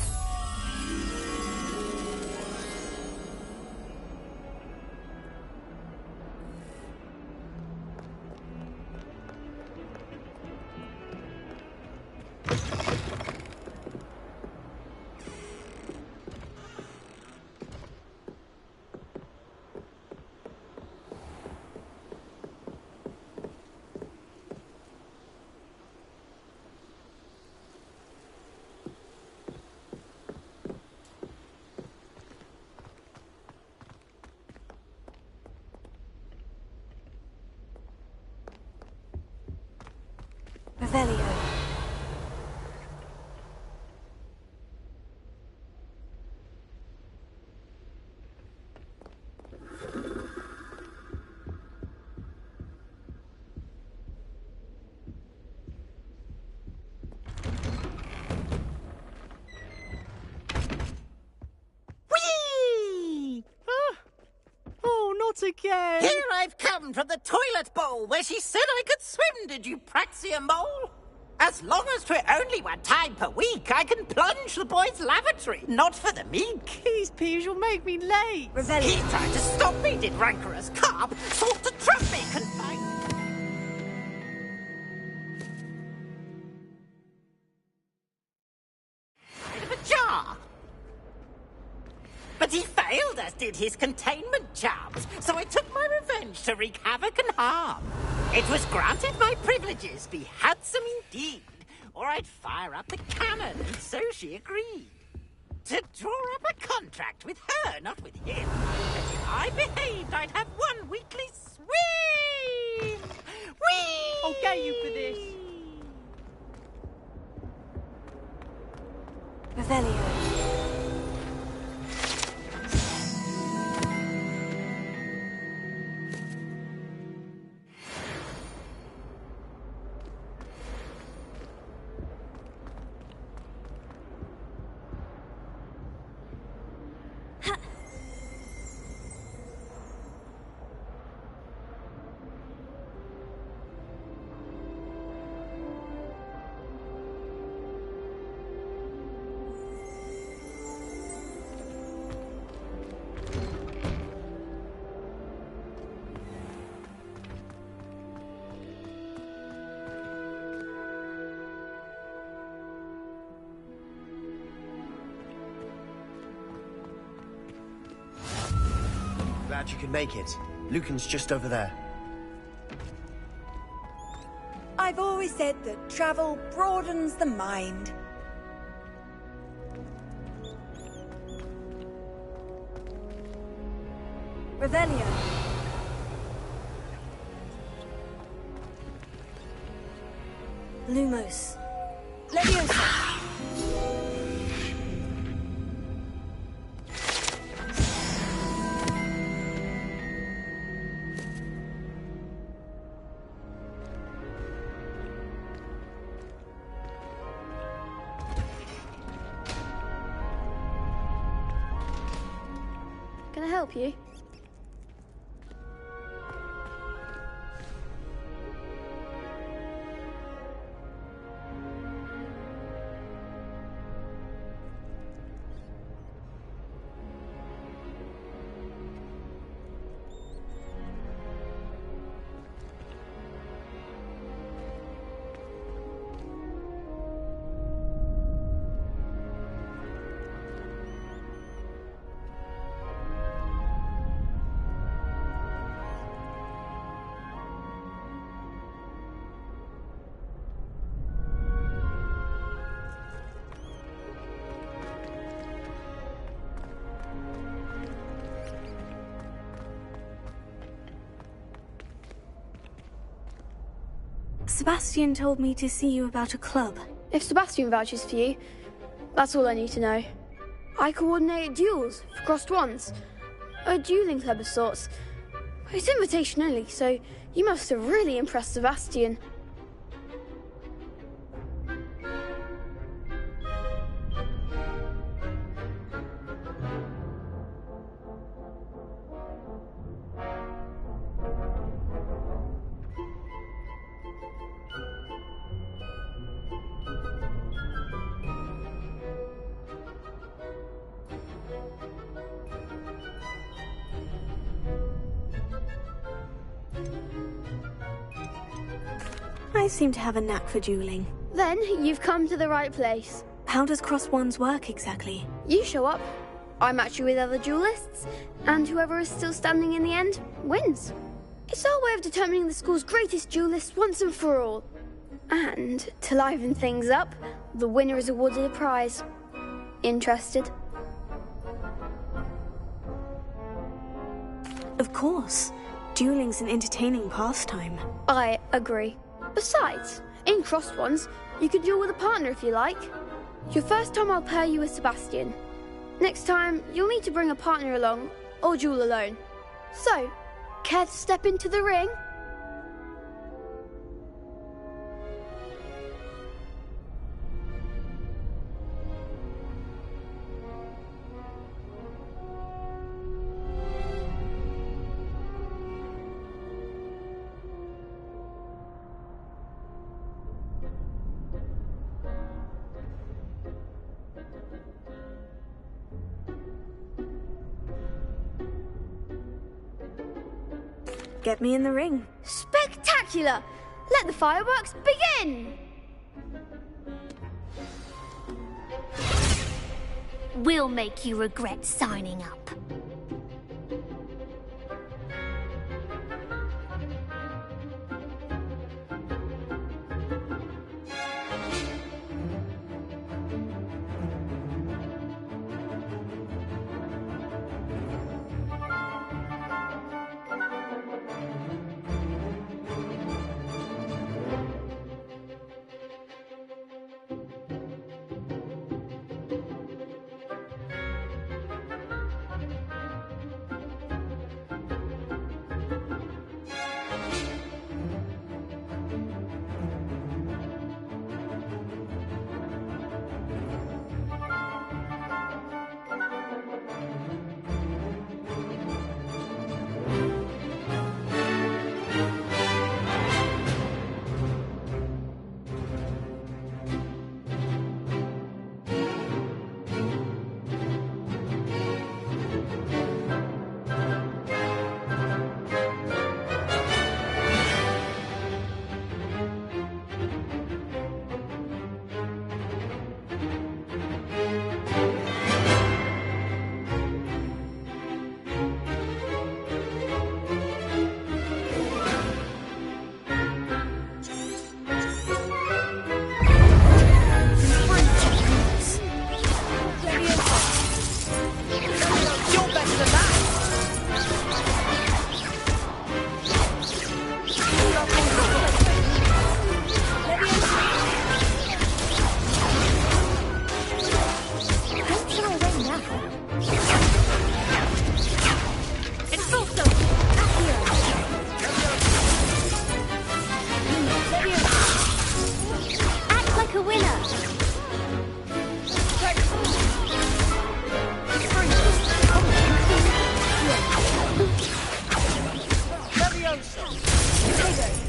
Revelio. Whee! Oh, not again! Here I've come from the toilet bowl where she said I could swim, did you praxia mole? As long as 'twere only one time per week, I can plunge the boys' lavatory, not for the meek. These peas will make me late. He tried to stop me, did rancorous carp, sought to trap me, confined. Bit of a jar. But he failed, as did his containment charms, so I took my revenge to wreak havoc and harm. It was granted my privileges be handsome indeed, or I'd fire up the cannon, and so she agreed. To draw up a contract with her, not with him, that if I behaved, I'd have one weekly swim! Whee! I'll get you for this. Revelio. Glad you could make it. Lucan's just over there. I've always said that travel broadens the mind. Revelio. Lumos. Leviosa. Can I help you? Sebastian told me to see you about a club. If Sebastian vouches for you, that's all I need to know. I coordinate duels for crossed ones. A dueling club of sorts. It's invitation only, so you must have really impressed Sebastian. guys seem to have a knack for dueling. Then you've come to the right place. How does cross wands work exactly? You show up, I match you with other duelists, and whoever is still standing in the end wins. It's our way of determining the school's greatest duelist once and for all. And to liven things up, the winner is awarded a prize. Interested? Of course. Dueling's an entertaining pastime. I agree. Besides, in crossed ones, you can duel with a partner if you like. Your first time I'll pair you with Sebastian. Next time, you'll need to bring a partner along, or duel alone. So, care to step into the ring? Get me in the ring. Spectacular! Let the fireworks begin! We'll make you regret signing up.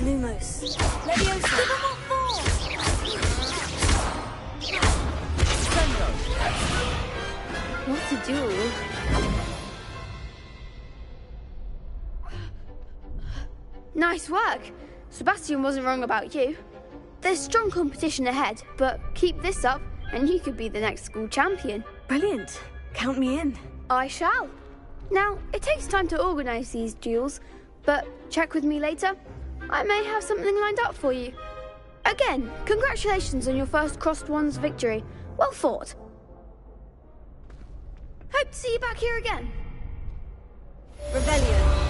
Lumos. What to do? Nice work. Sebastian wasn't wrong about you. There's strong competition ahead, but keep this up and you could be the next school champion. Brilliant. Count me in. I shall. Now, it takes time to organise these duels, but check with me later. I may have something lined up for you. Again, congratulations on your first Crossed Wands victory. Well fought. Hope to see you back here again. Rebellion.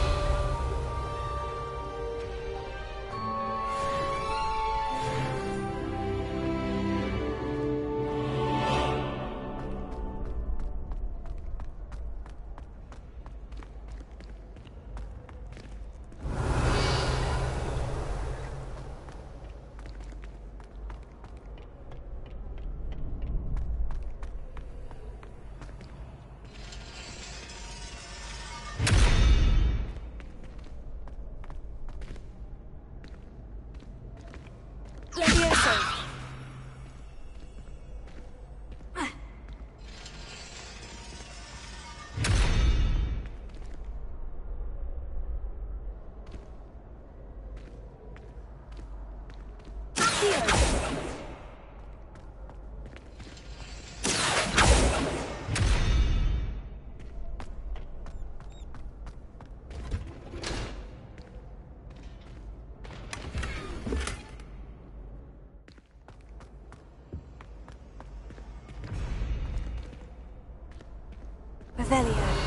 Revelio.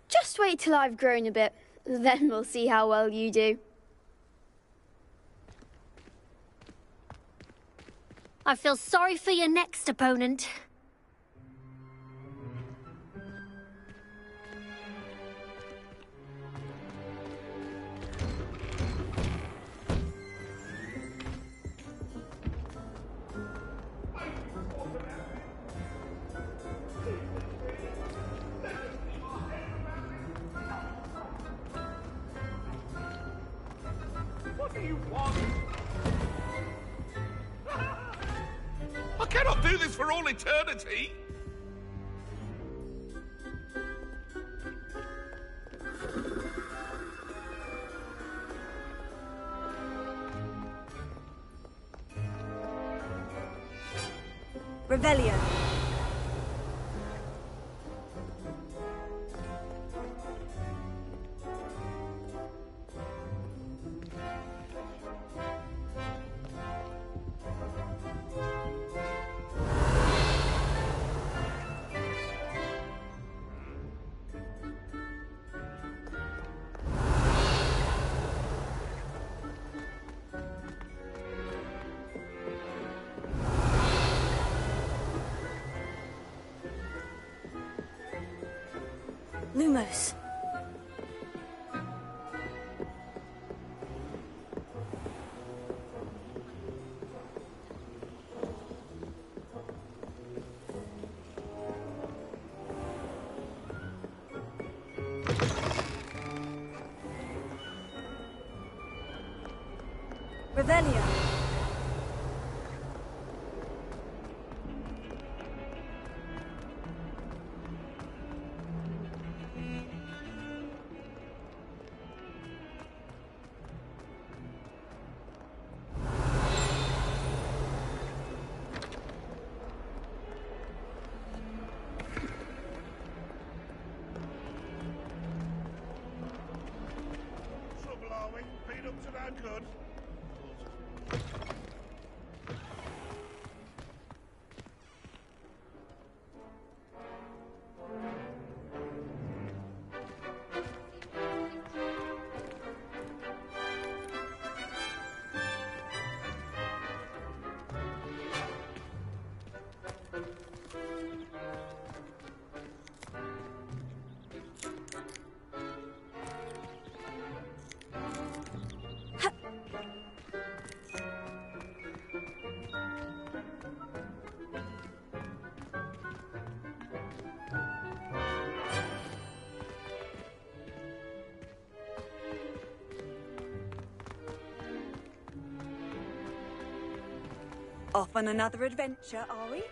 Just wait till I've grown a bit. Then we'll see how well you do. I feel sorry for your next opponent. What do you want? I cannot do this for all eternity! Revelio. Lumos. Revelio. Trouble, are we? Been up to no good. Off on another adventure, are we?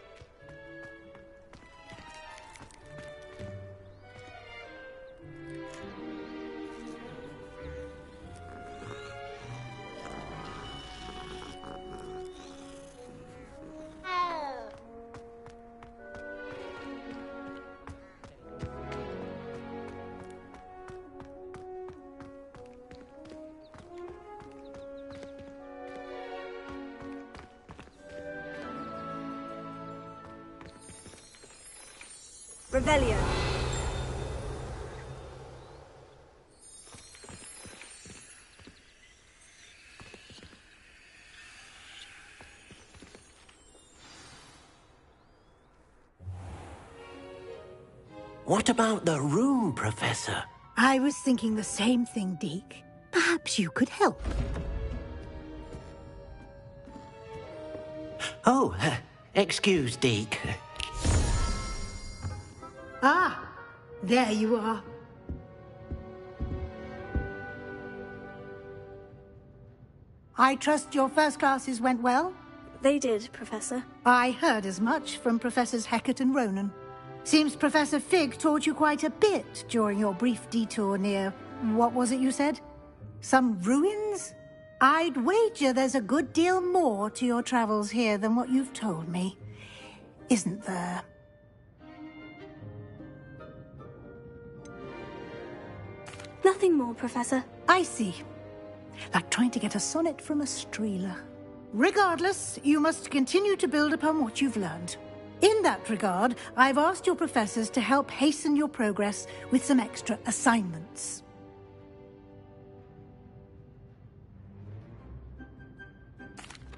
Revelio. What about the room, Professor? I was thinking the same thing, Deke. Perhaps you could help. Oh, excuse, Deke. Ah, there you are. I trust your first classes went well? They did, Professor. I heard as much from Professors Hecat and Ronan. Seems Professor Fig taught you quite a bit during your brief detour near... what was it you said? Some ruins? I'd wager there's a good deal more to your travels here than what you've told me. Isn't there? Nothing more, Professor. I see. Like trying to get a sonnet from a streeler. Regardless, you must continue to build upon what you've learned. In that regard, I've asked your professors to help hasten your progress with some extra assignments.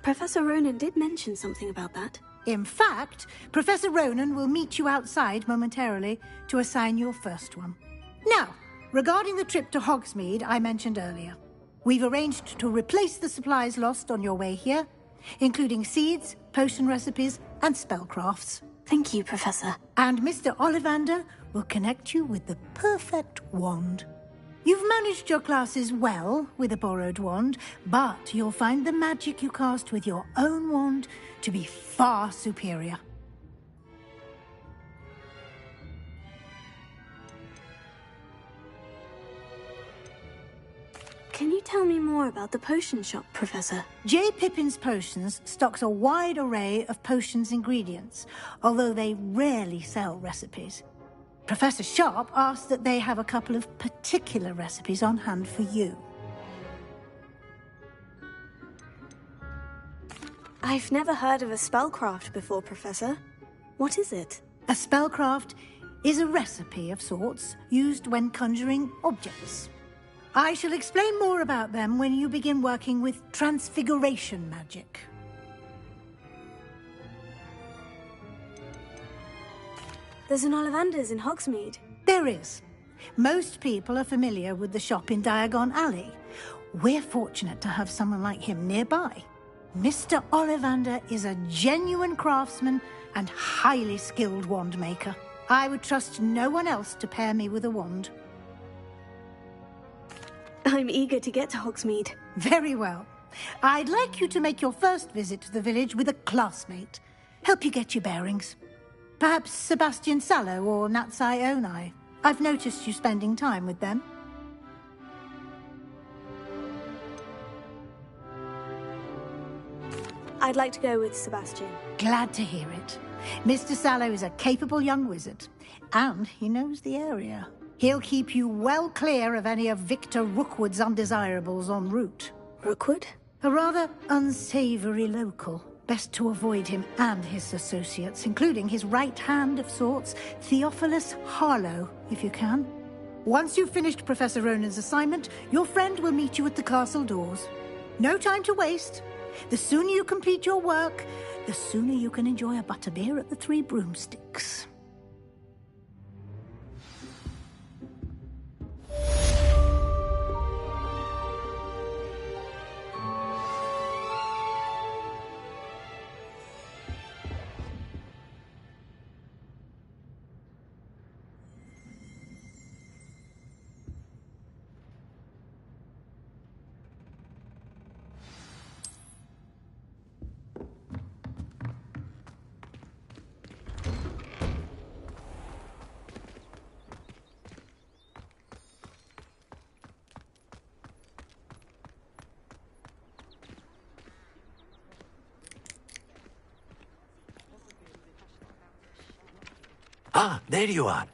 Professor Ronan did mention something about that. In fact, Professor Ronan will meet you outside momentarily to assign your first one. Now, regarding the trip to Hogsmeade I mentioned earlier, we've arranged to replace the supplies lost on your way here, including seeds, potion recipes, and spellcrafts. Thank you, Professor. And Mr. Ollivander will connect you with the perfect wand. You've managed your classes well with a borrowed wand, but you'll find the magic you cast with your own wand to be far superior. Can you tell me more about the potion shop, Professor? J. Pippin's Potions stocks a wide array of potions ingredients, although they rarely sell recipes. Professor Sharp asked that they have a couple of particular recipes on hand for you. I've never heard of a spellcraft before, Professor. What is it? A spellcraft is a recipe of sorts used when conjuring objects. I shall explain more about them when you begin working with transfiguration magic. There's an Ollivander's in Hogsmeade. There is. Most people are familiar with the shop in Diagon Alley. We're fortunate to have someone like him nearby. Mr. Ollivander is a genuine craftsman and highly skilled wand maker. I would trust no one else to pair me with a wand. I'm eager to get to Hogsmeade. Very well. I'd like you to make your first visit to the village with a classmate. Help you get your bearings. Perhaps Sebastian Sallow or Natsai Onai. I've noticed you spending time with them. I'd like to go with Sebastian. Glad to hear it. Mr. Sallow is a capable young wizard, and he knows the area. He'll keep you well clear of any of Victor Rookwood's undesirables en route. Rookwood? A rather unsavory local. Best to avoid him and his associates, including his right hand of sorts, Theophilus Harlow, if you can. Once you've finished Professor Ronan's assignment, your friend will meet you at the castle doors. No time to waste. The sooner you complete your work, the sooner you can enjoy a butterbeer at the Three Broomsticks. Ah, there you are.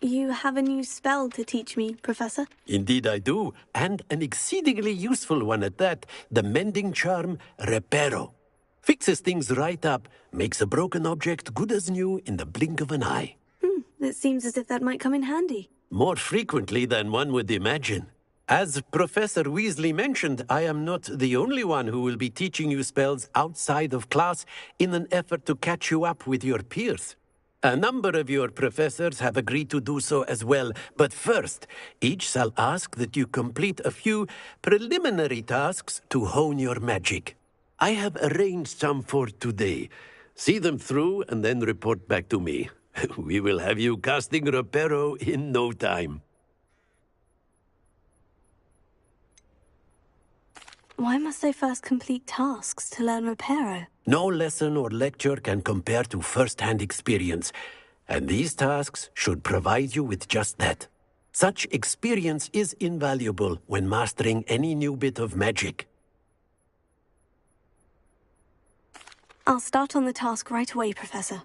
You have a new spell to teach me, Professor? Indeed I do, and an exceedingly useful one at that, the mending charm Reparo. Fixes things right up, makes a broken object good as new in the blink of an eye. It seems as if that might come in handy. More frequently than one would imagine. As Professor Weasley mentioned, I am not the only one who will be teaching you spells outside of class in an effort to catch you up with your peers. A number of your professors have agreed to do so as well, but first, each shall ask that you complete a few preliminary tasks to hone your magic. I have arranged some for today. See them through and then report back to me. We will have you casting Reparo in no time. Why must I first complete tasks to learn Reparo? No lesson or lecture can compare to first-hand experience, and these tasks should provide you with just that. Such experience is invaluable when mastering any new bit of magic. I'll start on the task right away, Professor.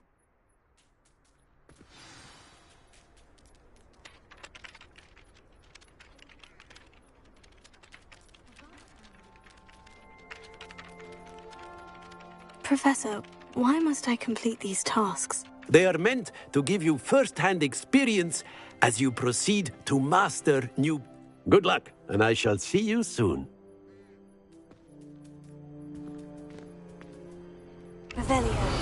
Professor, why must I complete these tasks? They are meant to give you first-hand experience as you proceed to master new... Good luck, and I shall see you soon. Revelio.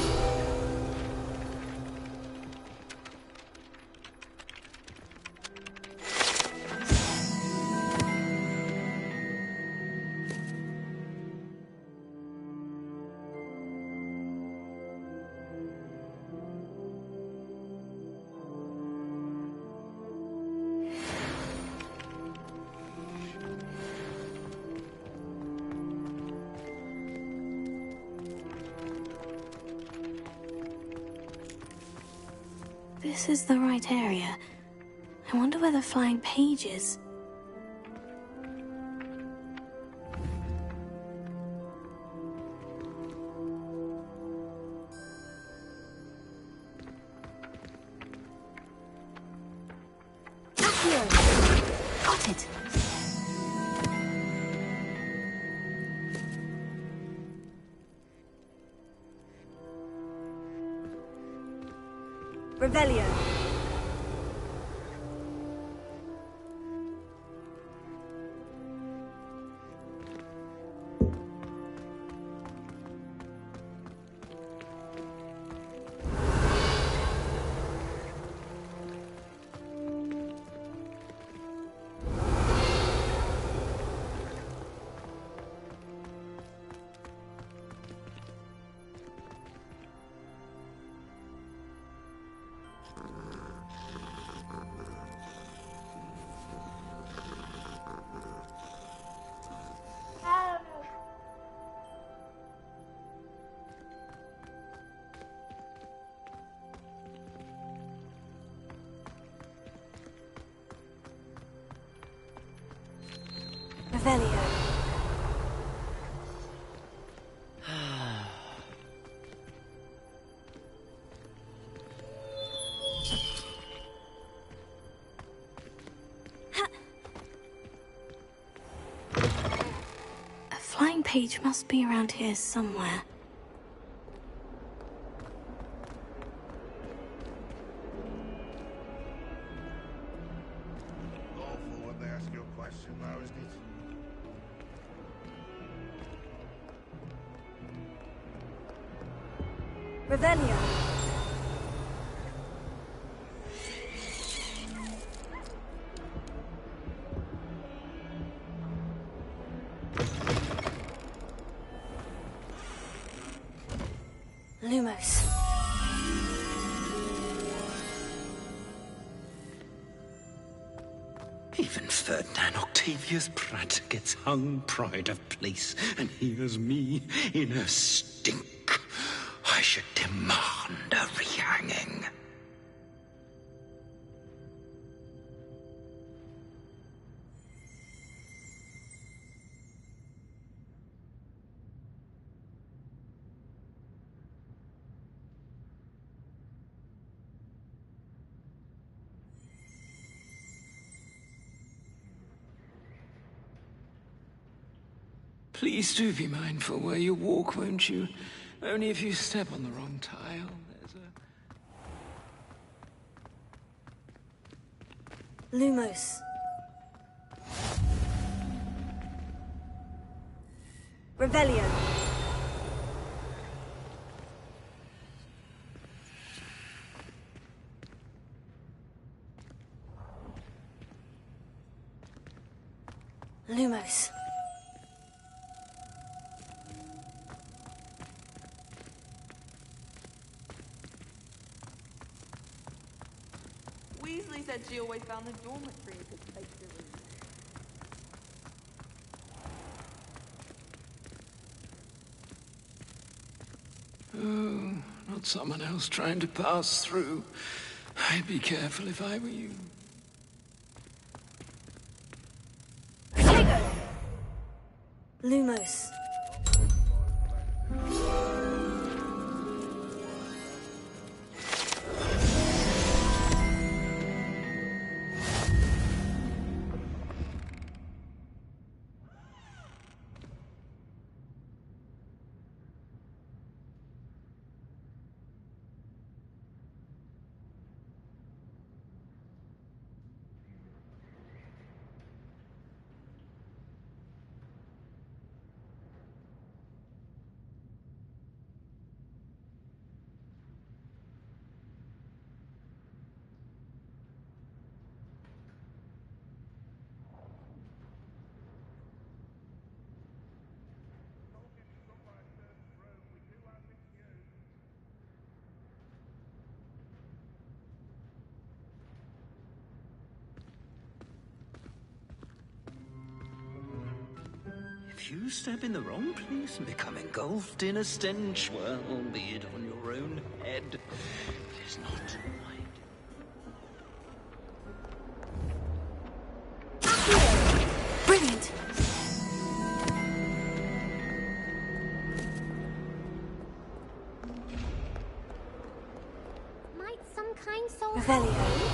This is the right area. I wonder where the flying page is. Accio! Got it! Revelio. Revelio. A flying page must be around here somewhere. Lawful when they ask you a question now, isn't it? Revelio. Lumos. Even Ferdinand Octavius Pratt gets hung pride of place, and here's me in a stink. I should demand a rehanging. Please do be mindful where you walk, won't you? Only if you step on the wrong tile, there's a... Lumos. Revelio. Lumos. Weasley said she always found the dormitory a good place to read. Oh, not someone else trying to pass through. I'd be careful if I were you. Lumos. If you step in the wrong place and become engulfed in a stench, well, be it on your own head. It is not right. Brilliant. Might some kind soul Revelio.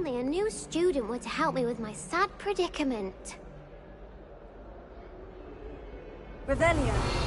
only a new student were to help me with my sad predicament. Revelio.